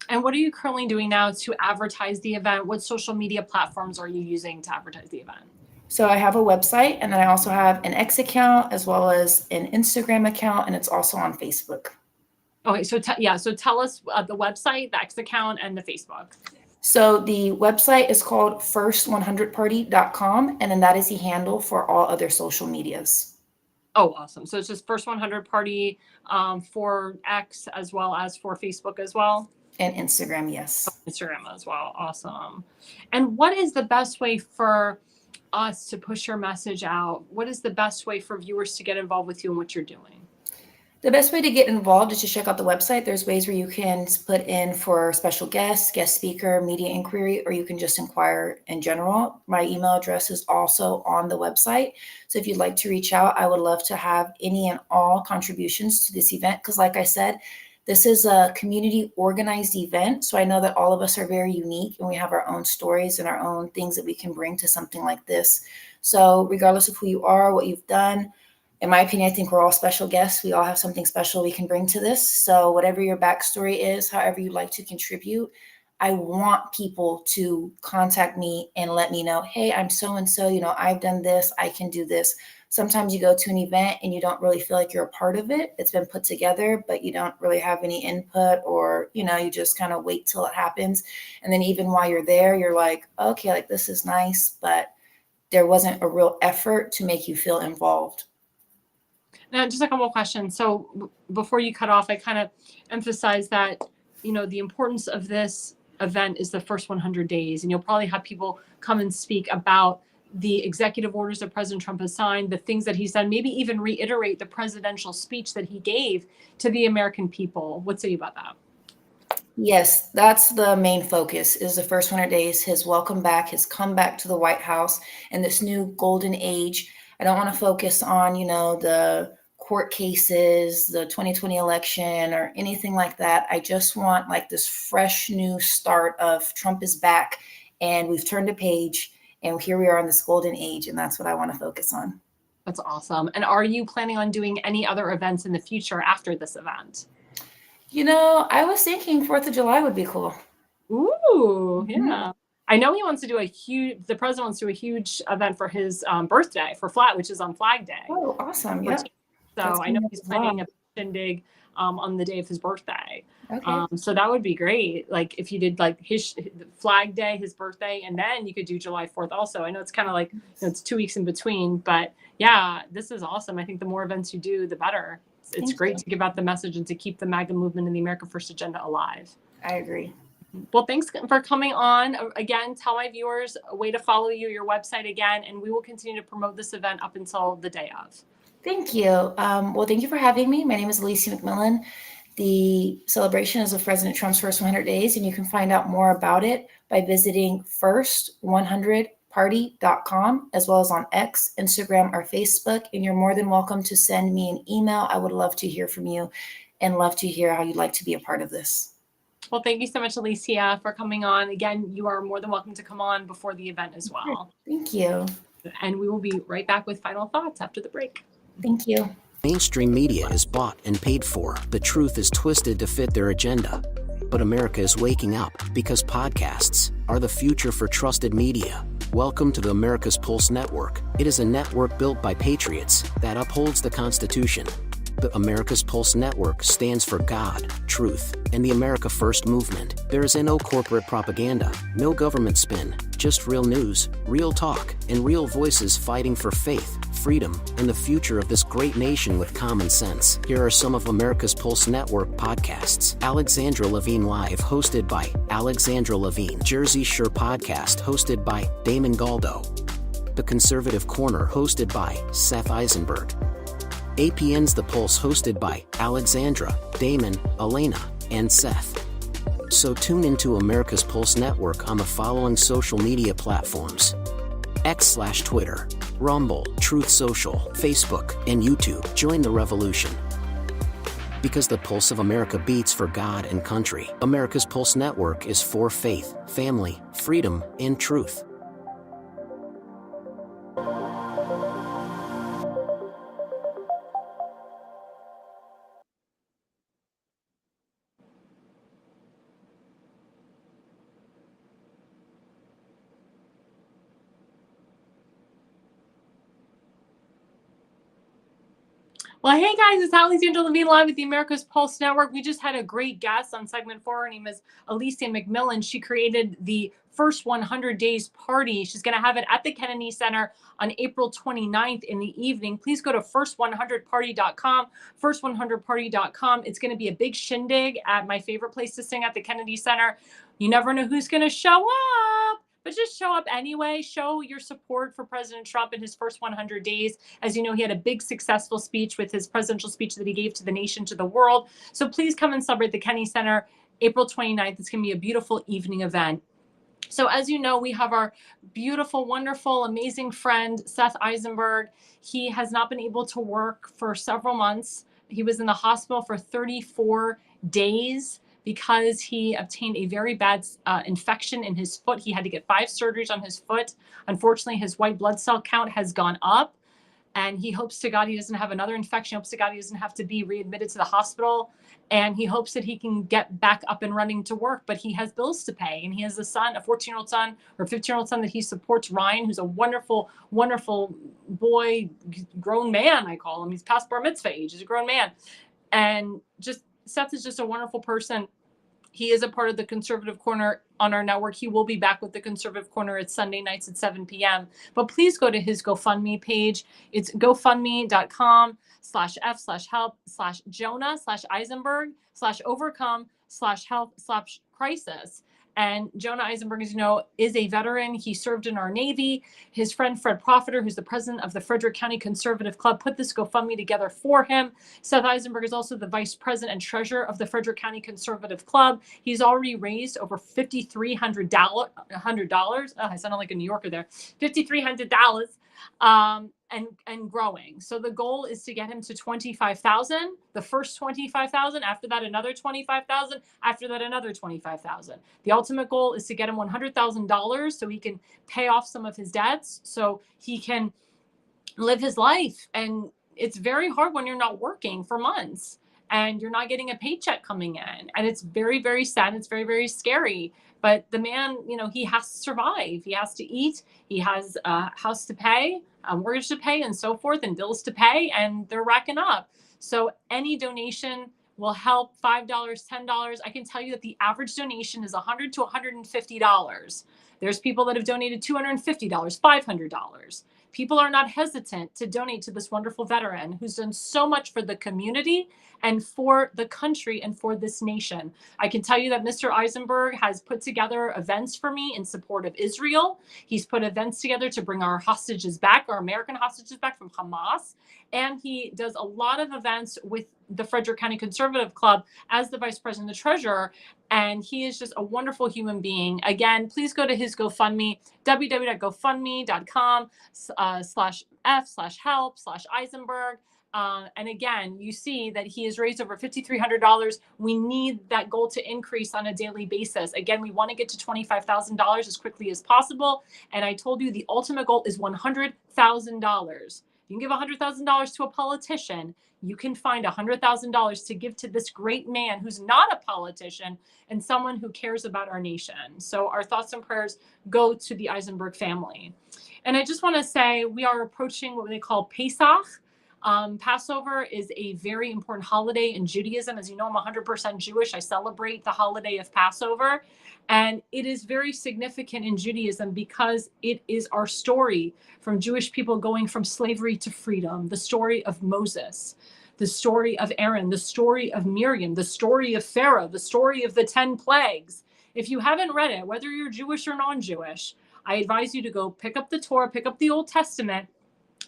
And what are you currently doing now to advertise the event? What social media platforms are you using to advertise the event? So I have a website, and then I also have an X account as well as an Instagram account, and it's also on Facebook. Okay, so so tell us the website, the X account, and the Facebook. So the website is called first100party.com, and then that is the handle for all other social medias. Oh, awesome. So it's just First 100 Party for X as well as for Facebook as well? And Instagram, yes. Instagram as well. Awesome. And what is the best way for us to push your message out? What is the best way for viewers to get involved with you and what you're doing? The best way to get involved is to check out the website. There's ways where you can put in for special guests, guest speaker, media inquiry, or you can just inquire in general. My email address is also on the website. So if you'd like to reach out, I would love to have any and all contributions to this event. Because like I said, this is a community organized event. So I know that all of us are very unique and we have our own stories and our own things that we can bring to something like this. So regardless of who you are, what you've done, in my opinion, I think we're all special guests. We all have something special we can bring to this. So whatever your backstory is, however you'd like to contribute, I want people to contact me and let me know, hey, I'm so-and-so, I've done this, I can do this. Sometimes you go to an event and you don't really feel like you're a part of it. It's been put together, but you don't really have any input, or, you just kind of wait till it happens. And then even while you're there, you're like, okay, like this is nice, but there wasn't a real effort to make you feel involved. Now, just a couple of questions. So before you cut off, I kind of emphasize that, the importance of this event is the first 100 days. And you'll probably have people come and speak about the executive orders that President Trump has signed, the things that he's done, maybe even reiterate the presidential speech that he gave to the American people. What say you about that? Yes, that's the main focus, is the first 100 days, his welcome back, his comeback to the White House, and this new golden age. I don't want to focus on, the court cases, the 2020 election, or anything like that. I just want like this fresh new start of Trump is back and we've turned a page and here we are in this golden age. And that's what I want to focus on. That's awesome. And are you planning on doing any other events in the future after this event? I was thinking 4th of July would be cool. Ooh, yeah. Mm-hmm. I know he wants to do the president wants to do a huge event for his birthday, which is on Flag Day. Oh, awesome. Yeah. So I know he's planning a shindig on the day of his birthday. Okay. So that would be great. Like if you did like his Flag Day, his birthday, and then you could do July 4th also. I know it's kind of like, it's 2 weeks in between, but yeah, this is awesome. I think the more events you do, the better. It's great to give out the message and to keep the MAGA movement and the America First agenda alive. I agree. Well, thanks for coming on. Again, tell my viewers a way to follow you, your website again, and we will continue to promote this event up until the day of. Thank you. Well, thank you for having me. My name is Alysia McMillian. The celebration is of President Trump's first 100 days, and you can find out more about it by visiting first100party.com, as well as on X, Instagram, or Facebook. And you're more than welcome to send me an email. I would love to hear from you and love to hear how you'd like to be a part of this. Well, thank you so much, Alysia, for coming on. Again, you are more than welcome to come on before the event as well. Thank you. And we will be right back with final thoughts after the break. Thank you. Mainstream media is bought and paid for. The truth is twisted to fit their agenda. But America is waking up because podcasts are the future for trusted media. Welcome to the America's Pulse Network. It is a network built by patriots that upholds the Constitution. The America's Pulse Network stands for God, truth, and the America First movement. There is no corporate propaganda, no government spin, just real news, real talk, and real voices fighting for faith, freedom, and the future of this great nation with common sense. Here are some of America's Pulse Network podcasts. Alexandra Levine Live, hosted by Alexandra Levine. Jersey Shore Podcast, hosted by Damon Galdo. The Conservative Corner, hosted by Seth Eisenberg. APN's The Pulse, hosted by Alexandra, Damon, Elena, and Seth. So tune into America's Pulse Network on the following social media platforms: X/Twitter, Rumble, Truth Social, Facebook, and YouTube. Join the revolution. Because the pulse of America beats for God and country. America's Pulse Network is for faith, family, freedom, and truth. Well, hey guys, it's Alexandra Levine live at the America's Pulse Network. We just had a great guest on segment 4. Her name is Alysia McMillian. She created the First 100 Days Party. She's going to have it at the Kennedy Center on April 29th in the evening. Please go to first100party.com, first100party.com. It's going to be a big shindig at my favorite place to sing at the Kennedy Center. You never know who's going to show up, but just show up anyway. Show your support for President Trump in his first 100 days. As you know, he had a big successful speech with his presidential speech that he gave to the nation, to the world. So please come and celebrate the Kennedy Center, April 29th. It's going to be a beautiful evening event. So as you know, we have our beautiful, wonderful, amazing friend, Seth Eisenberg. He has not been able to work for several months. He was in the hospital for 34 days because he obtained a very bad infection in his foot. He had to get 5 surgeries on his foot. Unfortunately, his white blood cell count has gone up, and he hopes to God he doesn't have another infection. He hopes to God he doesn't have to be readmitted to the hospital, and he hopes that he can get back up and running to work, but he has bills to pay, and he has a son, a 14-year-old son or 15-year-old son that he supports, Ryan, who's a wonderful, wonderful boy, grown man, I call him. He's past bar mitzvah age. He's a grown man. And just Seth is just a wonderful person. He is a part of the Conservative Corner on our network. He will be back with the Conservative Corner at Sunday nights at 7 p.m. But please go to his GoFundMe page. It's gofundme.com/f/help/Jonah/Eisenberg/overcome/health/crisis. And Jonah Eisenberg, as you know, is a veteran. He served in our Navy. His friend Fred Profiter, who's the president of the Frederick County Conservative Club, put this GoFundMe together for him. Seth Eisenberg is also the vice president and treasurer of the Frederick County Conservative Club. He's already raised over $5,300. Oh, I sounded like a New Yorker there. $5,300. And growing. So the goal is to get him to 25,000, the first 25,000, after that another 25,000, after that another 25,000. The ultimate goal is to get him $100,000 so he can pay off some of his debts, so he can live his life. And it's very hard when you're not working for months and you're not getting a paycheck coming in. And it's very, very sad. It's very, very scary. But the man, you know, he has to survive. He has to eat. He has a house to pay, a mortgage to pay, and so forth, and bills to pay, and they're racking up. So any donation will help. $5, $10. I can tell you that the average donation is $100 to $150. There's people that have donated $250, $500. People are not hesitant to donate to this wonderful veteran who's done so much for the community and for the country and for this nation. I can tell you that Mr. Eisenberg has put together events for me in support of Israel. He's put events together to bring our hostages back, our American hostages back from Hamas. And he does a lot of events with the Frederick County Conservative Club as the vice president and treasurer. And he is just a wonderful human being. Again, please go to his GoFundMe, www.gofundme.com/f/help/Eisenberg. And again, you see that he has raised over $5,300. We need that goal to increase on a daily basis. Again, we want to get to $25,000 as quickly as possible. And I told you the ultimate goal is $100,000. You can give $100,000 to a politician. You can find $100,000 to give to this great man who's not a politician and someone who cares about our nation. So our thoughts and prayers go to the Eisenberg family. And I just want to say we are approaching what they call Pesach. Passover is a very important holiday in Judaism. As you know, I'm 100% Jewish. I celebrate the holiday of Passover. And it is very significant in Judaism because it is our story from Jewish people going from slavery to freedom, the story of Moses, the story of Aaron, the story of Myrick, the story of Pharaoh, the story of the 10 plagues. If you haven't read it, whether you're Jewish or non-Jewish, I advise you to go pick up the Torah, pick up the Old Testament,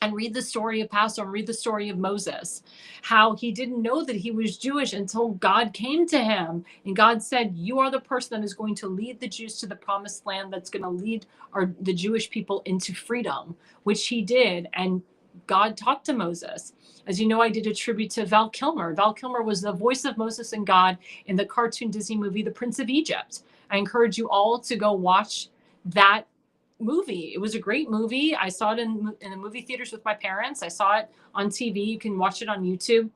and read the story of Passover, read the story of Moses, how he didn't know that he was Jewish until God came to him. And God said, you are the person that is going to lead the Jews to the promised land, that's going to lead the Jewish people into freedom, which he did. And God talked to Moses. As you know, I did a tribute to Val Kilmer. Val Kilmer was the voice of Moses and God in the cartoon Disney movie, The Prince of Egypt. I encourage you all to go watch that movie. It was a great movie. I saw it in the movie theaters with my parents. I saw it on TV. You can watch it on YouTube.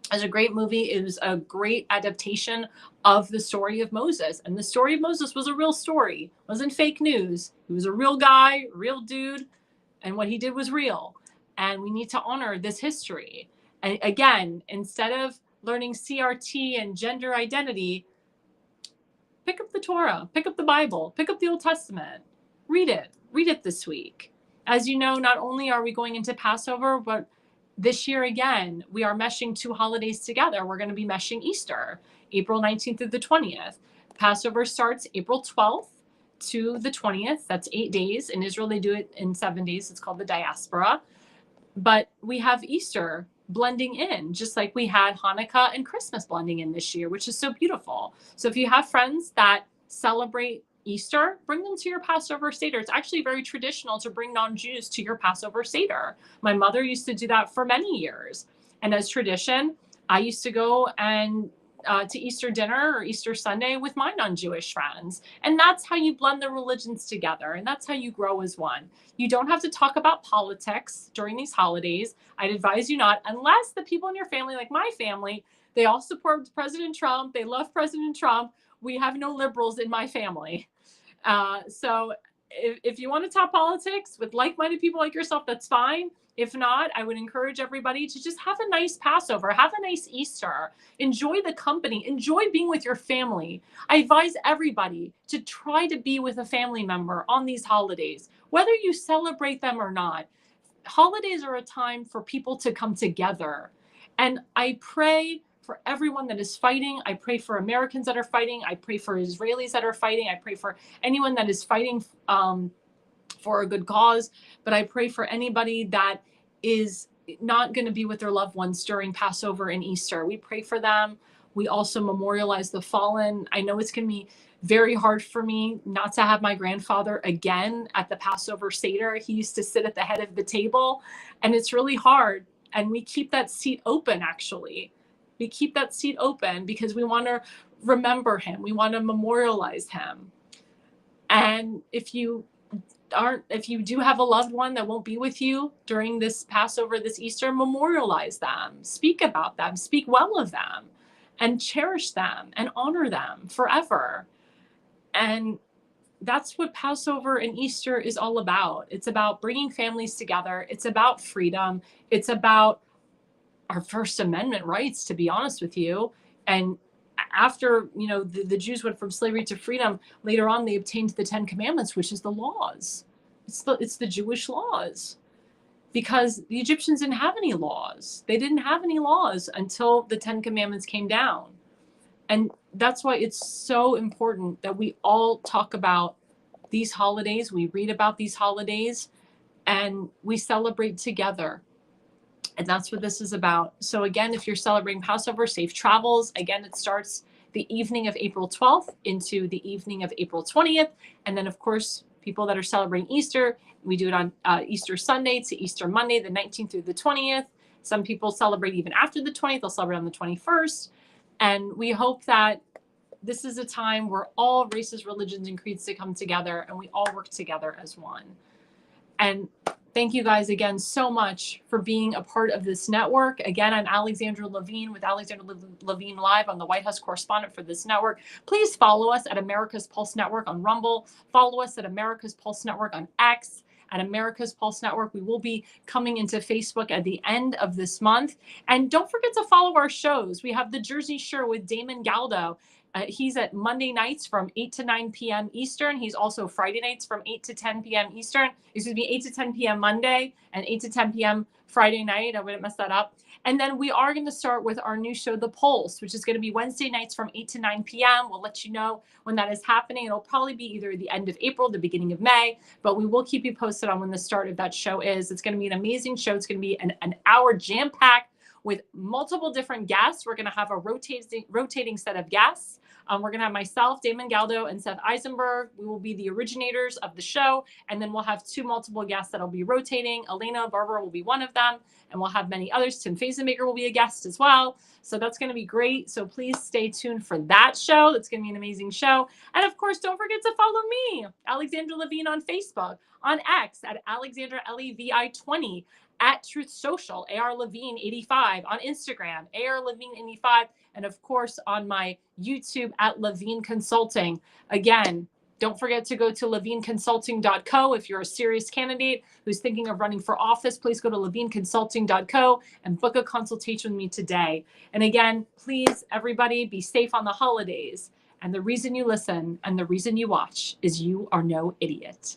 It was a great movie. It was a great adaptation of the story of Moses. And the story of Moses was a real story. It wasn't fake news. He was a real guy, real dude. And what he did was real. And we need to honor this history. And again, instead of learning CRT and gender identity, pick up the Torah, pick up the Bible, pick up the Old Testament. Read it this week. As you know, not only are we going into Passover, but this year again, we are meshing two holidays together. We're going to be meshing Easter, April 19th through the 20th. Passover starts April 12th to the 20th. That's 8 days. In Israel, they do it in 7 days. It's called the diaspora. But we have Easter blending in, just like we had Hanukkah and Christmas blending in this year, which is so beautiful. So if you have friends that celebrate Easter, bring them to your Passover Seder. It's actually very traditional to bring non-Jews to your Passover Seder. My mother used to do that for many years. And as tradition, I used to go and to Easter dinner or Easter Sunday with my non-Jewish friends. And that's how you blend the religions together. And that's how you grow as one. You don't have to talk about politics during these holidays. I'd advise you not, unless the people in your family, like my family, they all support President Trump. They love President Trump. We have no liberals in my family. So if you want to talk politics with like-minded people like yourself, that's fine. If not, I would encourage everybody to just have a nice Passover, have a nice Easter, enjoy the company, enjoy being with your family. I advise everybody to try to be with a family member on these holidays, whether you celebrate them or not. Holidays are a time for people to come together. And I pray for everyone that is fighting. I pray for Americans that are fighting. I pray for Israelis that are fighting. I pray for anyone that is fighting for a good cause. But I pray for anybody that is not going to be with their loved ones during Passover and Easter. We pray for them. We also memorialize the fallen. I know it's going to be very hard for me not to have my grandfather again at the Passover Seder. He used to sit at the head of the table, and it's really hard. And we keep that seat open, actually. We keep that seat open because we want to remember him. We want to memorialize him. And if you do have a loved one that won't be with you during this Passover, this Easter, memorialize them, speak about them, speak well of them, and cherish them and honor them forever. And that's what Passover and Easter is all about. It's about bringing families together. It's about freedom. It's about our First Amendment rights, to be honest with you. And after, the Jews went from slavery to freedom, later on they obtained the 10 Commandments, which is the laws. It's the Jewish laws, because the Egyptians didn't have any laws. They didn't have any laws until the 10 Commandments came down. And that's why it's so important that we all talk about these holidays. We read about these holidays and we celebrate together. And that's what this is about. So again, if you're celebrating Passover, safe travels. Again, it starts the evening of April 12th into the evening of April 20th. And then, of course, people that are celebrating Easter, we do it on Easter Sunday to Easter Monday, the 19th through the 20th. Some people celebrate even after the 20th. They'll celebrate on the 21st. And we hope that this is a time where all races, religions, and creeds to come together and we all work together as one. And thank you guys again so much for being a part of this network. Again, I'm Alexandra Levine with Alexandra Levine Live. I'm the White House correspondent for this network. Please follow us at America's Pulse Network on Rumble. Follow us at America's Pulse Network on X. At America's Pulse Network. We will be coming into Facebook at the end of this month. And don't forget to follow our shows. We have the Jersey Shore with Damon Galdo. He's at Monday nights from 8 to 9 p.m. Eastern. He's also Friday nights from 8 to 10 p.m. Eastern. Excuse me, 8 to 10 p.m. Monday and 8 to 10 p.m. Friday night. I wouldn't mess that up. And then we are going to start with our new show, The Pulse, which is going to be Wednesday nights from 8 to 9 p.m. We'll let you know when that is happening. It'll probably be either the end of April, the beginning of May, but we will keep you posted on when the start of that show is. It's going to be an amazing show. It's going to be an hour jam-packed with multiple different guests. We're going to have a rotating set of guests. We're going to have myself, Damon Galdo, and Seth Eisenberg. We will be the originators of the show. And then we'll have two multiple guests that'll be rotating. Elena Barbara will be one of them. And we'll have many others. Tim Fazenmaker will be a guest as well. So that's going to be great. So please stay tuned for that show. That's going to be an amazing show. And of course, don't forget to follow me, Alexandra Levine, on Facebook, on X at Alexandra Levi20, at Truth Social, AR Levine 85, on Instagram, AR Levine 85, and of course on my YouTube at Levine Consulting. Again, don't forget to go to levineconsulting.co. If you're a serious candidate who's thinking of running for office, please go to levineconsulting.co and book a consultation with me today. And again, please, everybody, be safe on the holidays. And the reason you listen and the reason you watch is you are no idiot.